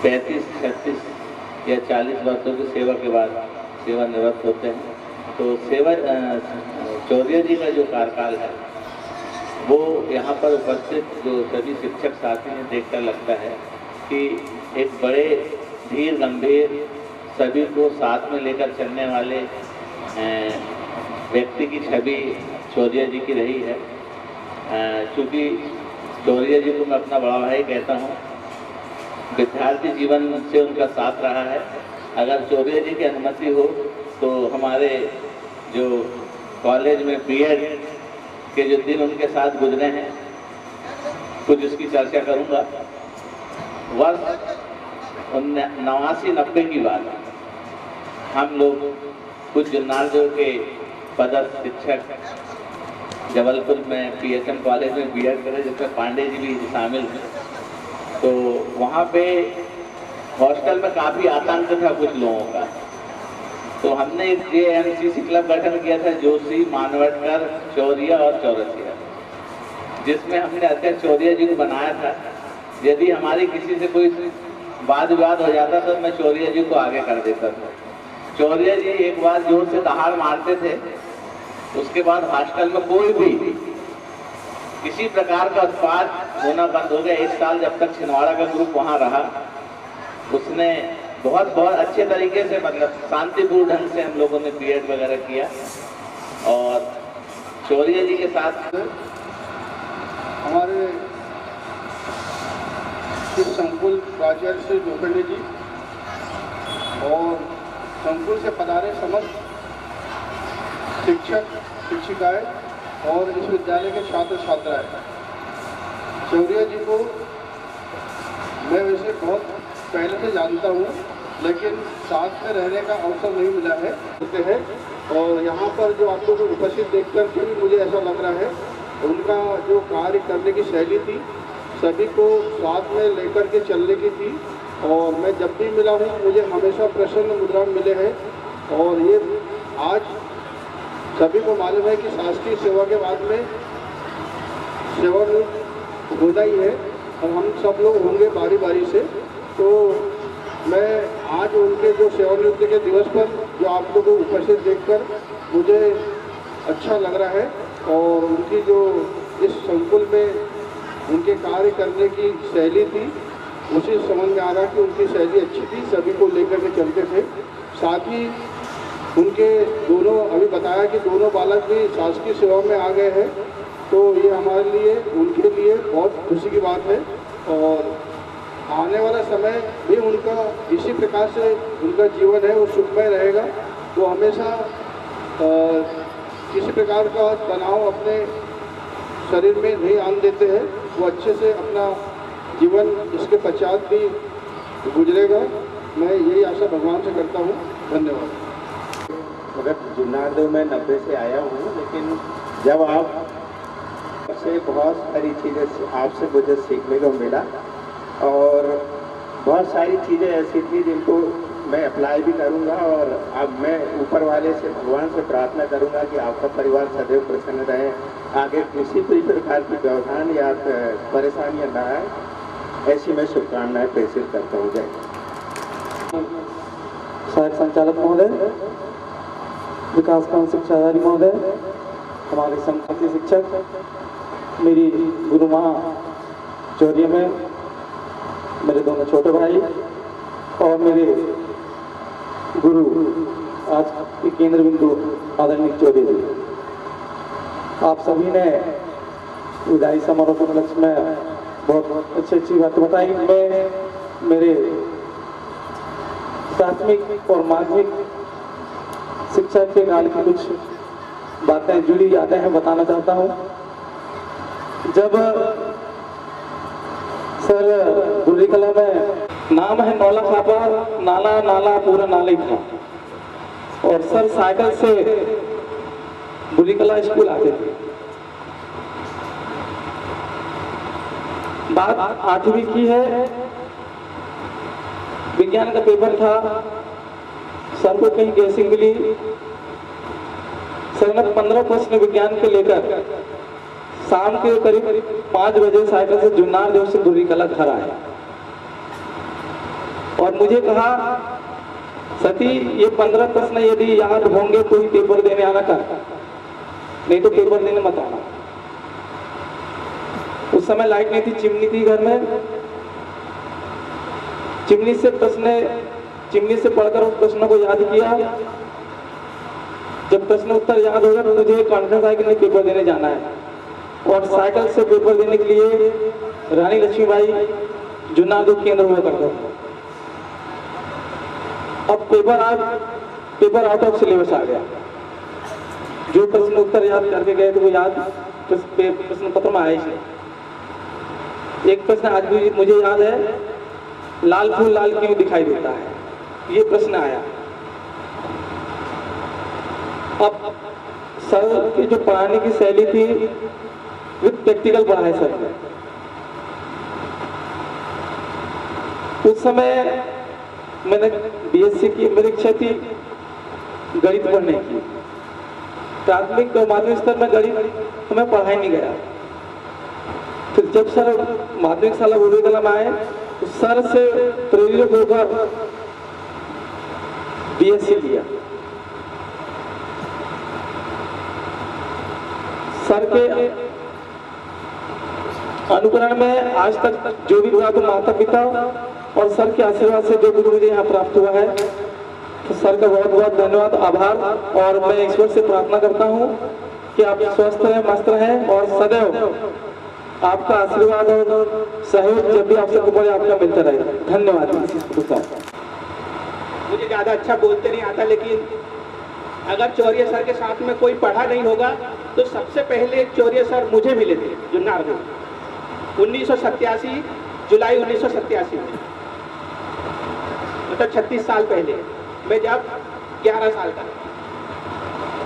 35, 36 या 40 वर्षों की सेवा के बाद सेवानिवृत्त होते हैं। तो चौरिया जी का जो कार्यकाल है वो यहाँ पर उपस्थित जो सभी शिक्षक साथी हैं देखकर लगता है कि एक बड़े धीर गंभीर सभी को साथ में लेकर चलने वाले व्यक्ति की छवि चौरिया जी की रही है। चूँकि चौरिया जी को मैं अपना बड़ा भाई कहता हूँ, विद्यार्थी जीवन से उनका साथ रहा है। अगर चौरिया जी की अनुमति हो तो हमारे जो कॉलेज में बीएड के जो दिन उनके साथ गुजरे हैं कुछ उसकी चर्चा करूँगा। वर्ष 89-90 की बात, हम लोग कुछ जुन्नारदेव के पदस्थ शिक्षक जबलपुर में पीएचएम कॉलेज में बीएड करे, जिसमें पांडे जी भी शामिल थे। तो वहाँ पे हॉस्टल में काफ़ी आतंक था कुछ लोगों का। तो हमने एक JMCC क्लब गठन किया था, जोशी, मानवटकर, चौरिया और चौरसिया, जिसमें हमने अध्यक्ष चौरिया जी को बनाया था। यदि हमारी किसी से कोई वाद विवाद हो जाता तो मैं चौरिया जी को आगे कर देता था। चौरिया जी एक बार जोर से दहाड़ मारते थे, उसके बाद हॉस्टल में कोई भी किसी प्रकार का उत्पाद होना बंद हो गया। 1 साल जब तक छिंदवाड़ा का ग्रुप वहाँ रहा, उसने बहुत अच्छे तरीके से, मतलब शांतिपूर्ण ढंग से हम लोगों ने बीएड वगैरह किया। और चौरिया जी के साथ हमारे इस संकुल प्राचार्य श्री लोखंडे जी और संकुल से पधारे समस्त शिक्षक शिक्षिकाएं और इस विद्यालय के छात्र छात्राएं। चौरिया जी को मैं वैसे बहुत पहले से जानता हूँ, लेकिन साथ में रहने का अवसर नहीं मिला है होते हैं। और यहाँ पर जो आप लोग उपस्थित देख कर के भी मुझे ऐसा लग रहा है, उनका जो कार्य करने की शैली थी सभी को साथ में लेकर के चलने की थी। और मैं जब भी मिला हूँ मुझे हमेशा प्रसन्न मुद्रा मिले हैं। और ये आज सभी को मालूम है कि शासकीय सेवा के बाद में सेवानिवृत्त होना ही है और हम सब लोग होंगे बारी बारी से। तो मैं आज उनके जो सेवानिवृत्ति के दिवस पर जो आप लोगों को उपस्थित देखकर मुझे अच्छा लग रहा है और उनकी जो इस संकुल में उनके कार्य करने की शैली थी उसी समझ में आ रहा कि उनकी शैली अच्छी थी, सभी को लेकर के चलते थे। साथ ही उनके दोनों अभी बताया कि दोनों बालक भी शासकीय सेवा में आ गए हैं, तो ये हमारे लिए उनके लिए बहुत खुशी की बात है और आने वाला समय भी उनका इसी प्रकार से उनका जीवन है वो सुखमय रहेगा। वो हमेशा किसी प्रकार का तनाव अपने शरीर में नहीं आने देते हैं, वो अच्छे से अपना जीवन इसके पश्चात भी गुजरेगा। मैं यही आशा भगवान से करता हूँ। धन्यवाद। मगर जुन्नारदेव में 90 से आया हूँ, लेकिन जब आप से बहुत सारी चीज़ें आपसे मुझे सीखने को मिला और बहुत सारी चीज़ें ऐसी थी जिनको मैं अप्लाई भी करूँगा और अब मैं ऊपर वाले से भगवान से प्रार्थना करूँगा कि आपका परिवार सदैव प्रसन्न रहे, आगे किसी भी प्रकार की व्यवधान या परेशानियाँ न आए, ऐसी मैं शुभकामनाएं प्रेषित करता हूँ। जय। सहायक संचालक महोदय, विकासखंड शिक्षाधिकारी महोदय, हमारे संघ शिक्षक, मेरी गुरु माँ चौरिया में मेरे दोनों छोटे भाई और मेरे गुरु आज के केंद्र बिंदु आदरणीय चौधरी जी, आप सभी ने विदाई समारोह के उपलक्ष्य में बहुत अच्छी बातें बताई। मैं मेरे प्राथमिक और माध्यमिक शिक्षा के काल की कुछ बातें जुड़ी यादें हैं बताना चाहता हूँ। जब सर बुरी कला में नाम है नौला खापा, नाला नाला पूरा नाले था और सर साइकिल से बुरी कला स्कूल आते थे। बात 8वीं की है, विज्ञान का पेपर था, सर को कहीं गैसिंग मिली, सर ने 15 प्रश्न विज्ञान के लेकर शाम के करीब 5 बजे साइकिल से जुन्नारदेव से बुरी कला घर आए और मुझे कहा, सती ये 15 प्रश्न यदि याद होंगे तो ही पेपर देने आना कर, नहीं तो पेपर देने मत आना। उस समय लाइट नहीं थी, चिमनी थी घर में, चिमनी से पढ़कर उस प्रश्न को याद किया। जब प्रश्न उत्तर याद हो गया तो मुझे कॉन्फिडेंस आया कि नहीं पेपर देने जाना है और साइकिल से पेपर देने के लिए रानी लक्ष्मीबाई जुन्नारदेव केंद्र हुआ करता था। अब पेपर आउट ऑफ सिलेबस आ गया, जो प्रश्न उत्तर याद करके गए थे वो याद प्रश्न पत्र में आए थे। एक प्रश्न आज भी मुझे याद है, लाल फूल लाल क्यों दिखाई देता है, ये प्रश्न आया। अब सर की जो पढ़ाने की शैली थी विद प्रैक्टिकल पढ़ाए सर ने। उस समय मैंने बीएससी की, मेरी इच्छा थी गणित पढ़ने की। प्राथमिक और माध्यमिक स्तर में गणित हमें पढ़ाई नहीं गया। फिर जब सर माध्यमिक शाला बुरी कला में आए तो सर से प्रेरित होकर बीएससी लिया। सर के अनुकरण में आज तक जो भी हुआ तो माता पिता और सर के आशीर्वाद से जो भी मुझे यहाँ प्राप्त हुआ है, तो सर का बहुत बहुत धन्यवाद, आभार। और मैं ईश्वर से प्रार्थना करता हूँ कि आप स्वस्थ रहें, मस्त रहें और सदैव आपका आशीर्वाद और सहयोग जब भी आपसे पड़े आपका मिलता रहे। धन्यवाद। मुझे ज़्यादा अच्छा बोलते नहीं आता, लेकिन अगर चौरिया सर के साथ में कोई पढ़ा नहीं होगा तो सबसे पहले चौरिया सर मुझे मिले थे जुन्नारदेव 1987 जुलाई 1987 में, मतलब 36 साल पहले। मैं जब 11 साल का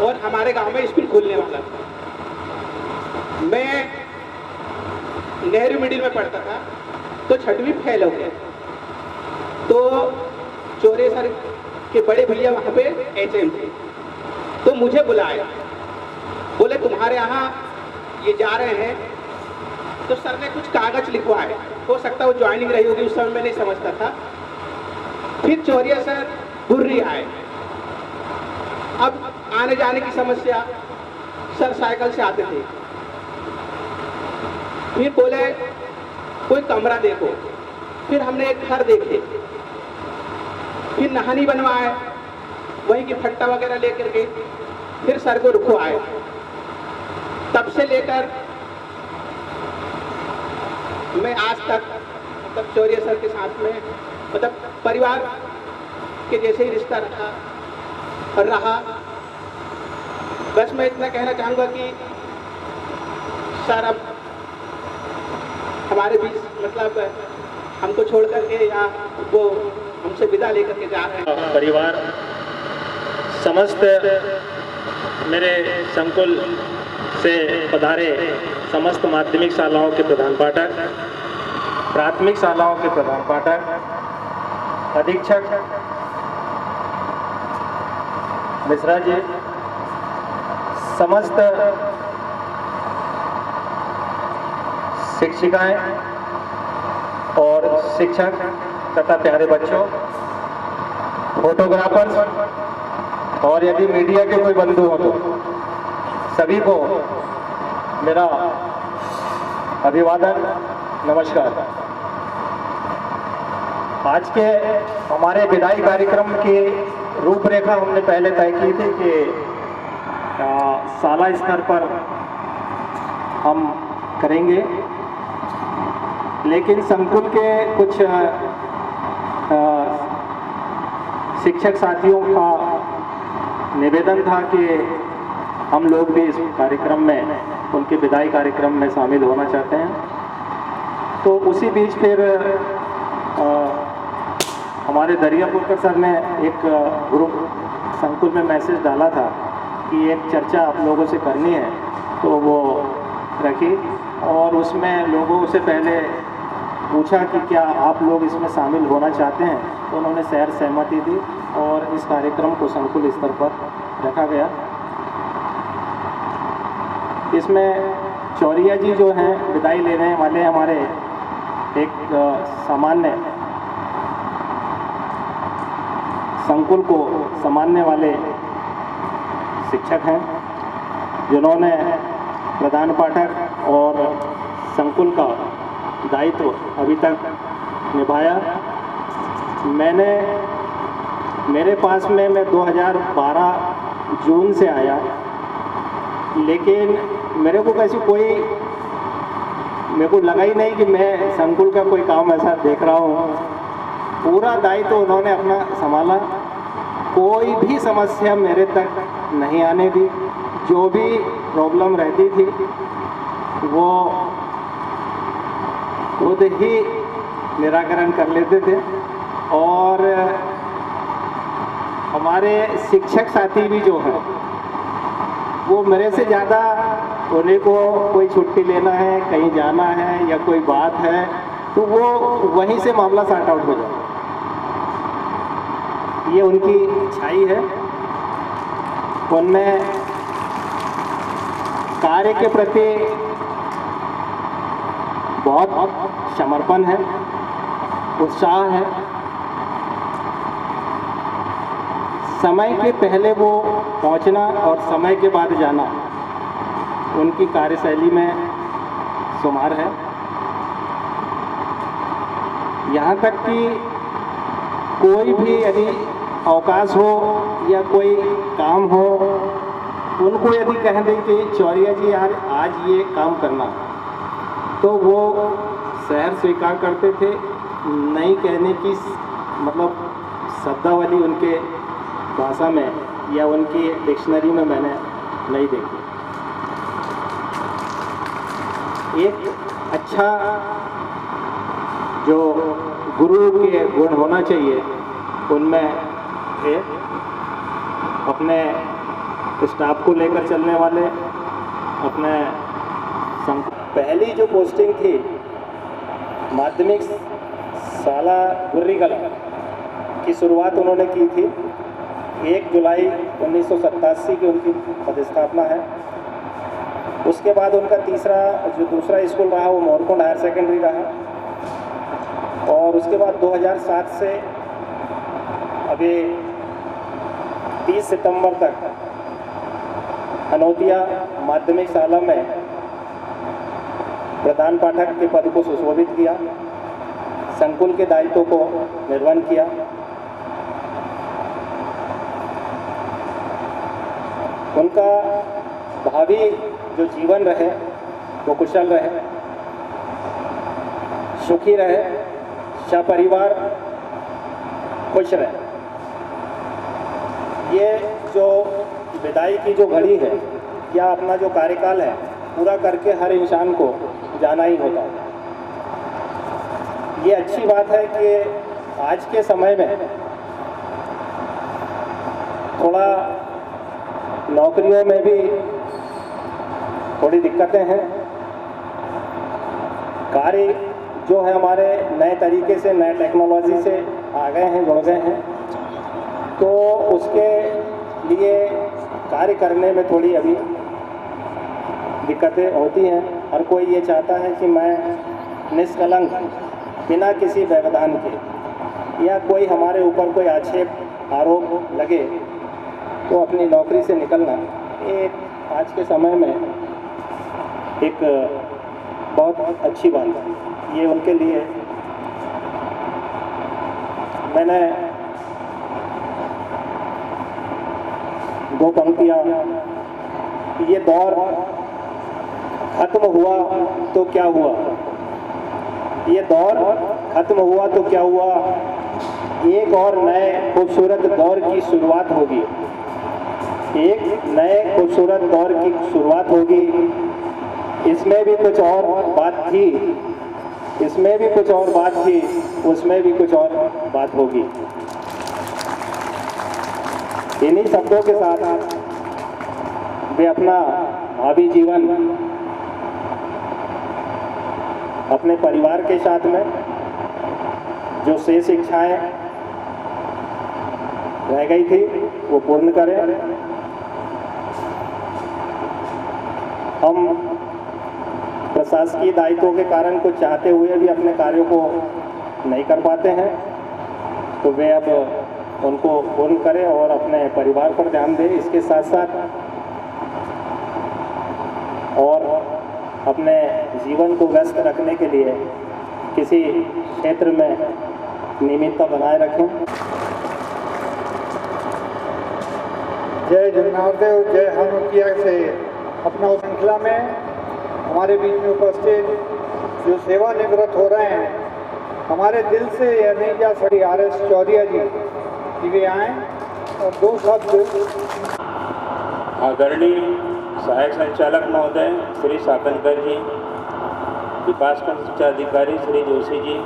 और हमारे गांव में स्कूल खुलने वाला था। मैं नेहरू मिडिल में पढ़ता था तो 6वीं फेल हो गया। तो चौरिया सर के बड़े भैया वहाँ पे HM थे, तो मुझे बुलाए, बोले तुम्हारे यहाँ ये जा रहे हैं। तो सर ने कुछ कागज लिखवाए, हो सकता है वो ज्वाइनिंग रही होगी, उस समय मैं नहीं समझता था। फिर चौरिया सर बुर्री आए। अब आने जाने की समस्या, सर साइकिल से आते थे। फिर बोले कोई कमरा देखो, फिर हमने एक घर देखे, फिर नहानी बनवाए, वहीं की फट्टा वगैरह लेकर के फिर सर को रुकवाए। तब से लेकर मैं आज तक मतलब चौरिया सर के साथ में मतलब परिवार के जैसे ही रिश्ता रहा। बस मैं इतना कहना चाहूँगा कि सर अब हमारे बीच मतलब हमको छोड़ करके या वो हमसे विदा लेकर के जा रहे हैं। परिवार, समस्त मेरे संकुल से पधारे समस्त माध्यमिक शालाओं के प्रधान पाठक, प्राथमिक शालाओं के प्रधान पाठक, अधीक्षक मिश्रा जी, समस्त शिक्षिकाएं और शिक्षक तथा प्यारे बच्चों, फोटोग्राफर्स और यदि मीडिया के कोई बंधु हो तो सभी को मेरा अभिवादन, नमस्कार। आज के हमारे विदाई कार्यक्रम की रूपरेखा हमने पहले तय की थी कि शाला स्तर पर हम करेंगे, लेकिन संकुल के कुछ शिक्षक साथियों का निवेदन था कि हम लोग भी इस कार्यक्रम में, उनके विदाई कार्यक्रम में शामिल होना चाहते हैं। तो उसी बीच फिर हमारे दरियापुरकर सर ने एक ग्रुप संकुल में मैसेज डाला था कि एक चर्चा आप लोगों से करनी है, तो वो रखी और उसमें लोगों से पहले पूछा कि क्या आप लोग इसमें शामिल होना चाहते हैं, तो उन्होंने सहमति दी और इस कार्यक्रम को संकुल स्तर पर रखा गया। इसमें चौरिया जी जो हैं विदाई लेने वाले हमारे एक सामान्य संकुल को संभालने वाले शिक्षक हैं, जिन्होंने प्रधान पाठक और संकुल का दायित्व अभी तक निभाया। मेरे पास में मैं 2012 जून से आया, लेकिन मेरे को लगा ही नहीं कि मैं संकुल का कोई काम ऐसा देख रहा हूँ। पूरा दायित्व तो उन्होंने अपना संभाला, कोई भी समस्या मेरे तक नहीं आने दी। जो भी प्रॉब्लम रहती थी वो खुद ही निराकरण कर लेते थे और हमारे शिक्षक साथी भी जो हैं वो मेरे से ज़्यादा, उन्हें को कोई छुट्टी लेना है, कहीं जाना है या कोई बात है तो वो वहीं से मामला सॉर्ट आउट हो जाए, ये उनकी इच्छाई है। उनमें कार्य के प्रति बहुत समर्पण है, उत्साह है। समय के पहले वो पहुंचना और समय के बाद जाना उनकी कार्यशैली में शुमार है। यहाँ तक कि कोई भी यदि अवकाश हो या कोई काम हो, उनको यदि कह दें कि चौरिया जी यार आज ये काम करना, तो वो शहर स्वीकार करते थे। नहीं कहने की मतलब शब्दावली उनके भाषा में या उनकी डिक्शनरी में मैंने नहीं देखी। एक अच्छा जो गुरु के गुण होना चाहिए उनमें थे। अपने स्टाफ को लेकर चलने वाले, अपने पहली जो पोस्टिंग थी माध्यमिक शाला गुर्रीकला की शुरुआत उन्होंने की थी 1 जुलाई 1987 की उनकी पदस्थापना है। उसके बाद उनका दूसरा स्कूल रहा वो मोरकुंड हायर सेकेंडरी रहा, और उसके बाद 2007 से अभी 30 सितंबर तक हनौतिया माध्यमिक शाला में प्रधान पाठक के पद को सुशोभित किया, संकुल के दायित्वों को निर्वहन किया। उनका भावी जो जीवन रहे वो कुशल रहे, सुखी रहे, सपरिवार खुश रहे। ये जो विदाई की जो घड़ी है या अपना जो कार्यकाल है पूरा करके हर इंसान को जाना ही होता है। ये अच्छी बात है कि आज के समय में थोड़ा नौकरियों में भी थोड़ी दिक्कतें हैं। कार्य जो है हमारे नए तरीके से, नए टेक्नोलॉजी से आ गए हैं, जुड़ गए हैं, तो उसके लिए कार्य करने में थोड़ी अभी दिक्कतें होती हैं। हर कोई ये चाहता है कि मैं निष्कलंक, बिना किसी व्यवधान के या कोई हमारे ऊपर कोई आक्षेप आरोप लगे तो अपनी नौकरी से निकलना ये आज के समय में एक बहुत अच्छी बात है। ये उनके लिए मैंने 2 पंक्तियाँ, ये दौर खत्म हुआ तो क्या हुआ, ये दौर खत्म हुआ तो क्या हुआ, एक और नए खूबसूरत दौर की शुरुआत होगी, एक नए खूबसूरत दौर की शुरुआत होगी। इसमें भी कुछ और बात थी, इसमें भी कुछ और बात थी, उसमें भी कुछ और बात होगी। इन्हीं शब्दों के साथ वे अपना भावी जीवन अपने परिवार के साथ में जो शेष इच्छाएं रह गई थी वो पूर्ण करें। हम प्रशासकीय दायित्वों के कारण कुछ चाहते हुए भी अपने कार्यों को नहीं कर पाते हैं, तो वे अब उनको पूर्ण करें और अपने परिवार पर ध्यान दें। इसके साथ साथ और अपने जीवन को व्यस्त रखने के लिए किसी क्षेत्र में नियमितता बनाए रखें। जय जगन्नाथदेव, जय हनुमतिया से अपना श्रृंखला में हमारे बीच में उपस्थित जो सेवानिवृत्त हो रहे हैं, हमारे दिल से यह नहीं जा सकती RS चौरिया जी कि वे आएँ और 2 शब्द। आदरणीय सहायक संचालक महोदय श्री साकनकर जी, विकासखंड शिक्षा अधिकारी श्री जोशी जी,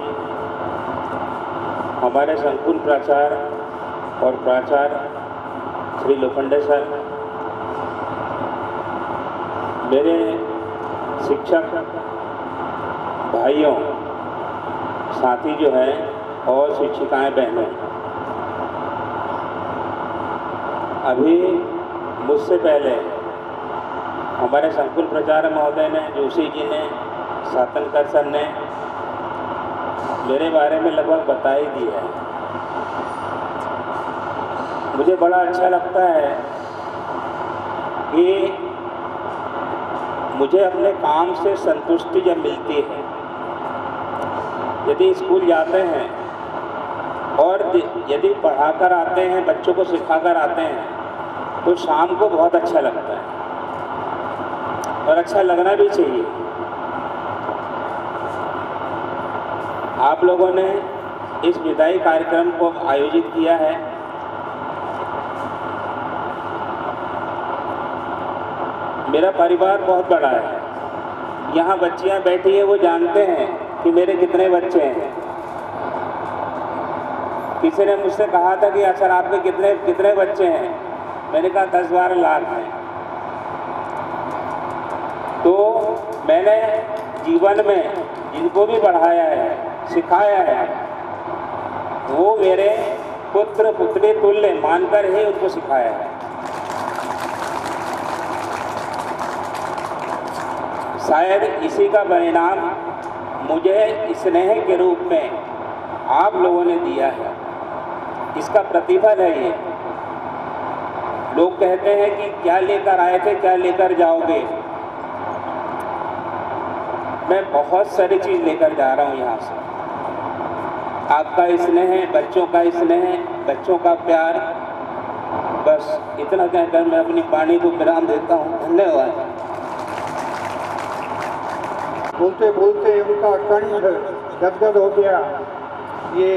हमारे संकुल प्राचार्य और प्राचार्य श्री लोखंडे सर, मेरे शिक्षक भाइयों, साथी जो हैं और शिक्षिकाएं बहनों, अभी मुझसे पहले हमारे संकुल प्राचार्य महोदय ने, जोशी जी ने, सातनकर सर ने मेरे बारे में लगभग बता ही दिया है। मुझे बड़ा अच्छा लगता है कि मुझे अपने काम से संतुष्टि जब मिलती है। यदि स्कूल जाते हैं और यदि पढ़ाकर आते हैं, बच्चों को सिखाकर आते हैं, तो शाम को बहुत अच्छा लगता है और अच्छा लगना भी चाहिए। आप लोगों ने इस विदाई कार्यक्रम को आयोजित किया है। मेरा परिवार बहुत बड़ा है। यहाँ बच्चियाँ बैठी हैं, वो जानते हैं कि मेरे कितने बच्चे हैं। किसी ने मुझसे कहा था कि सर आपके कितने बच्चे हैं? मैंने कहा 10-12 लाख हैं। तो मैंने जीवन में जिनको भी पढ़ाया है, सिखाया है, वो मेरे पुत्र पुत्री तुल्य मानकर ही उनको सिखाया है। शायद इसी का परिणाम मुझे स्नेह के रूप में आप लोगों ने दिया है, इसका प्रतिफल है ये। लोग कहते हैं कि क्या लेकर आए थे, क्या लेकर जाओगे। मैं बहुत सारी चीज़ लेकर जा रहा हूँ यहाँ से। आपका स्नेह, बच्चों का स्नेह, बच्चों का प्यार, बस इतना कहकर मैं अपनी वाणी को विराम देता हूँ। धन्यवाद। बोलते बोलते उनका कंठ गदगद हो गया। ये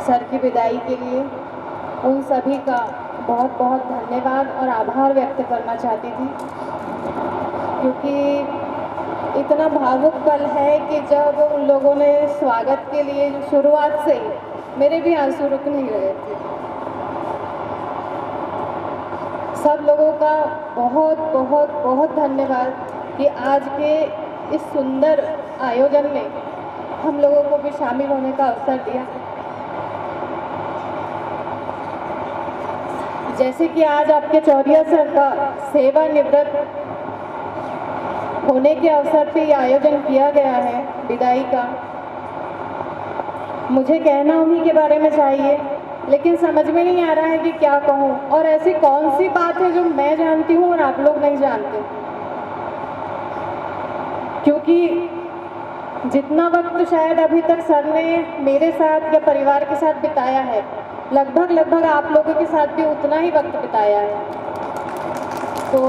सर की विदाई के लिए उन सभी का बहुत बहुत धन्यवाद और आभार व्यक्त करना चाहती थी, क्योंकि इतना भावुक पल है कि जब उन लोगों ने स्वागत के लिए शुरुआत से मेरे भी आंसू रुक नहीं रहे थे। सब लोगों का बहुत बहुत बहुत धन्यवाद कि आज के इस सुंदर आयोजन में हम लोगों को भी शामिल होने का अवसर दिया। जैसे कि आज आपके चौरिया सर का सेवानिवृत्त होने के अवसर पे ये आयोजन किया गया है विदाई का, मुझे कहना उन्हीं के बारे में चाहिए, लेकिन समझ में नहीं आ रहा है कि क्या कहूँ और ऐसी कौन सी बात है जो मैं जानती हूँ और आप लोग नहीं जानते। क्योंकि जितना वक्त शायद अभी तक सर ने मेरे साथ या परिवार के साथ बिताया है, लगभग आप लोगों के साथ भी उतना ही वक्त बिताया है। तो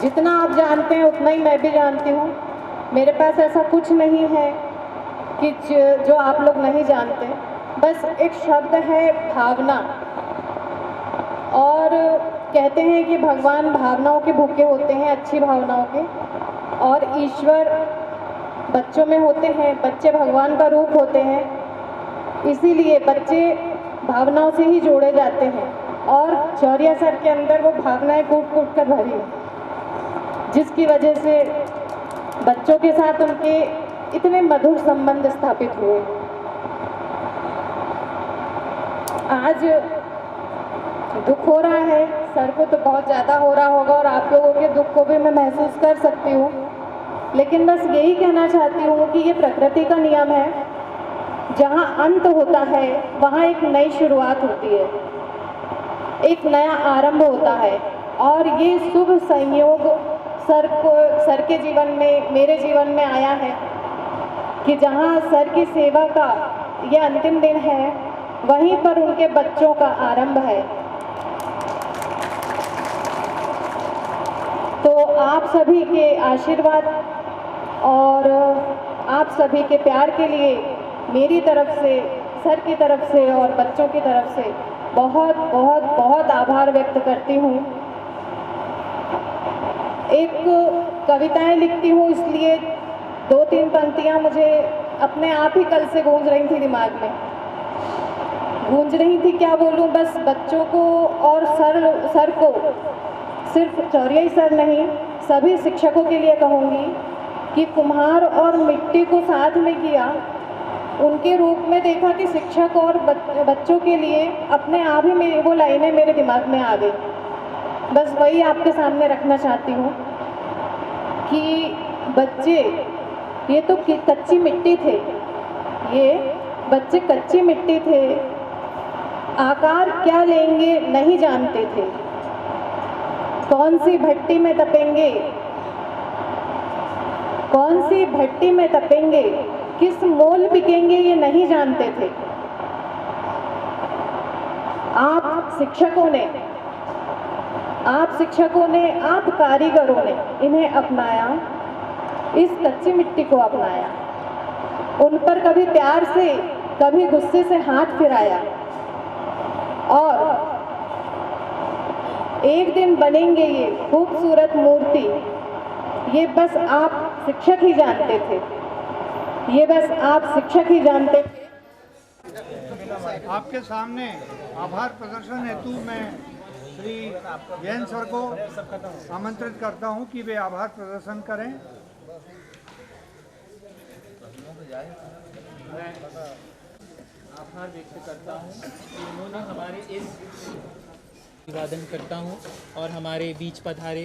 जितना आप जानते हैं उतना ही मैं भी जानती हूँ। मेरे पास ऐसा कुछ नहीं है कि जो आप लोग नहीं जानते। बस एक शब्द है भावना, और कहते हैं कि भगवान भावनाओं के भूखे होते हैं, अच्छी भावनाओं के, और ईश्वर बच्चों में होते हैं, बच्चे भगवान का रूप होते हैं। इसीलिए बच्चे भावनाओं से ही जोड़े जाते हैं और चौरिया सर के अंदर वो भावनाएं कूट कूट कर भरी है, जिसकी वजह से बच्चों के साथ उनके इतने मधुर संबंध स्थापित हुए। आज दुख हो रहा है, सर को तो बहुत ज़्यादा हो रहा होगा और आप लोगों के दुख को भी मैं महसूस कर सकती हूँ, लेकिन बस यही कहना चाहती हूँ कि ये प्रकृति का नियम है। जहाँ अंत होता है वहाँ एक नई शुरुआत होती है, एक नया आरंभ होता है, और ये शुभ संयोग सर के जीवन में, मेरे जीवन में आया है कि जहाँ सर की सेवा का ये अंतिम दिन है, वहीं पर उनके बच्चों का आरंभ है। तो आप सभी के आशीर्वाद और आप सभी के प्यार के लिए मेरी तरफ से, सर की तरफ से और बच्चों की तरफ से बहुत बहुत बहुत आभार व्यक्त करती हूँ। एक कविताएं लिखती हूँ, इसलिए 2-3 पंक्तियाँ मुझे अपने आप ही कल से गूंज रही थी, दिमाग में गूंज रही थी। क्या बोलूँ, बस बच्चों को और सर को, सिर्फ चौरिया ही सर नहीं, सभी शिक्षकों के लिए कहूँगी कि कुम्हार और मिट्टी को साथ में किया, उनके रूप में देखा कि शिक्षक और बच्चों के लिए अपने आप ही मेरी वो लाइनें मेरे दिमाग में आ गई। बस वही आपके सामने रखना चाहती हूँ कि बच्चे ये तो कच्ची मिट्टी थे, ये बच्चे कच्ची मिट्टी थे, आकार क्या लेंगे नहीं जानते थे, कौन सी भट्टी में तपेंगे, कौन सी भट्टी में तपेंगे, किस मोल बिकेंगे ये नहीं जानते थे। आप शिक्षकों ने, आप कारीगरों ने इन्हें अपनाया, इस कच्ची मिट्टी को अपनाया, उन पर कभी प्यार से, कभी गुस्से से हाथ फिराया, और एक दिन बनेंगे ये खूबसूरत मूर्ति, ये बस आप शिक्षक ही जानते थे, ये बस आप शिक्षक ही जानते थे। आपके सामने आभार प्रदर्शन हेतु मैं श्री जैन सर को आमंत्रित करता हूं कि वे आभार प्रदर्शन करें। आभार व्यक्त करता हूँ कि उन्होंने हमारे इस अभिवादन करता हूँ और हमारे बीच पधारे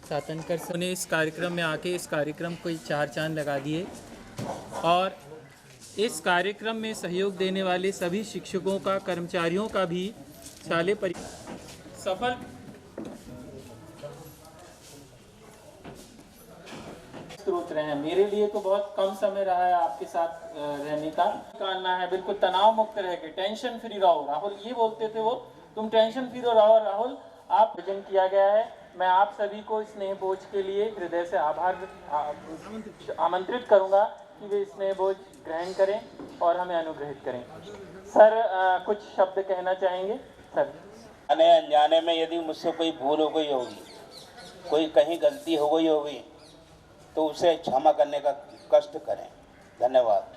सातनकर सर ने इस कार्यक्रम में आके इस कार्यक्रम को 4 चांद लगा दिए और इस कार्यक्रम में सहयोग देने वाले सभी शिक्षकों का, कर्मचारियों का भी शालेय सफल स्रोत रहे हैं। मेरे लिए तो बहुत कम समय रहा है आपके साथ रहने का। करना है बिल्कुल तनाव मुक्त रह के, टेंशन फ्री रहो। राहुल ये बोलते थे वो, तुम टेंशन फ्री रहो राहुल। आप भजन किया गया है। मैं आप सभी को स्नेह भोज के लिए हृदय से आमंत्रित करूंगा कि वे स्नेह भोज ग्रहण करें और हमें अनुग्रहित करें। सर कुछ शब्द कहना चाहेंगे सर? जाने अनजाने में यदि मुझसे कोई भूल हो गई होगी, कोई कहीं गलती हो गई होगी, तो उसे क्षमा करने का कष्ट करें। धन्यवाद।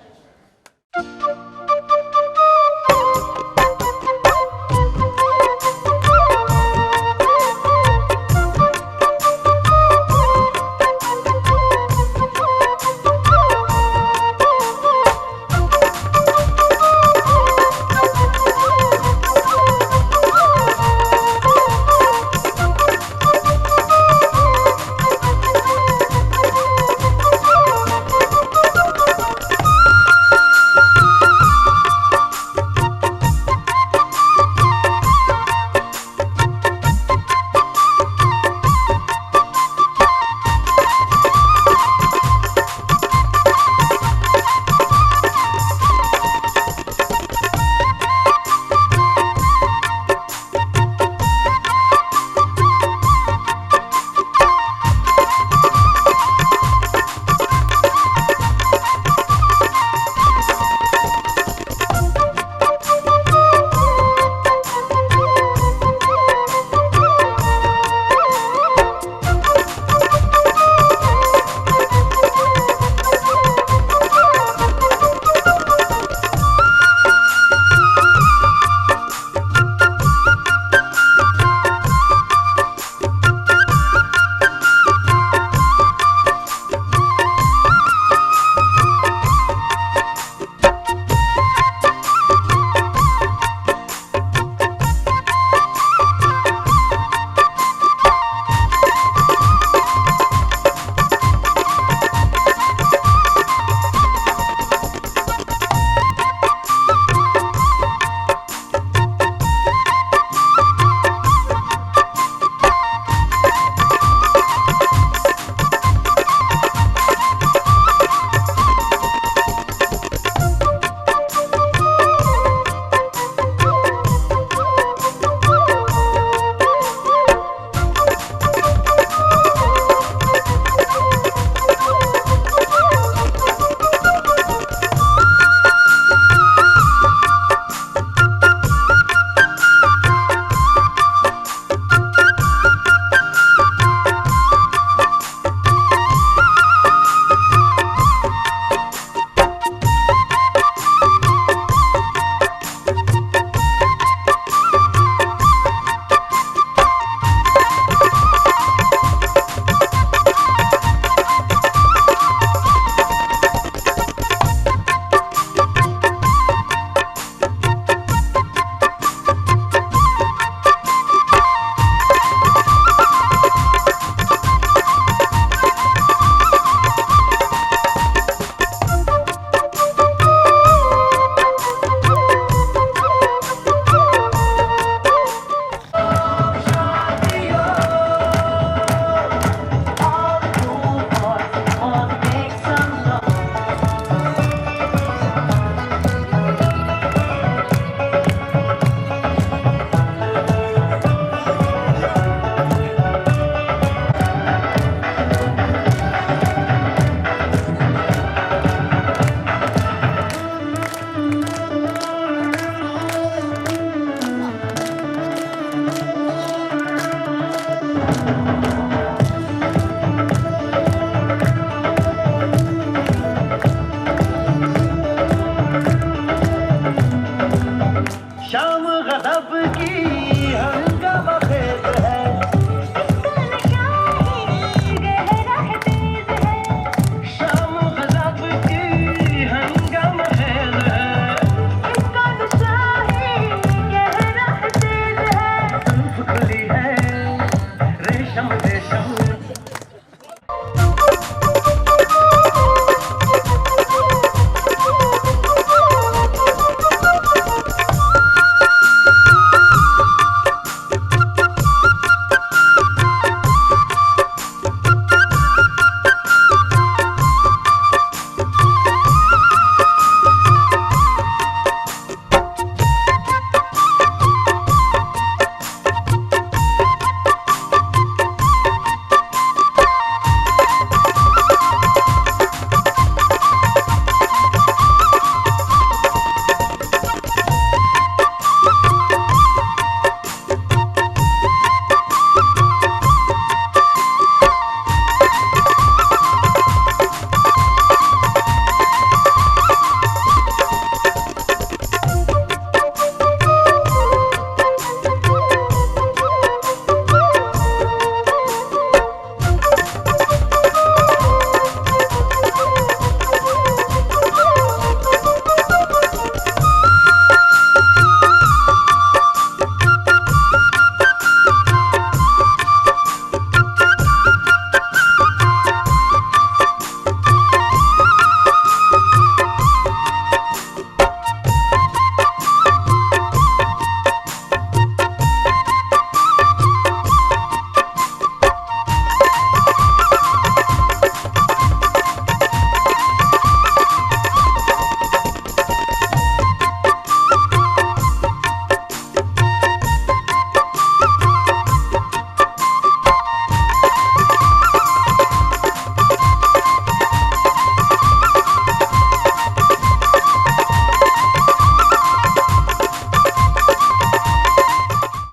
शाम गज़ब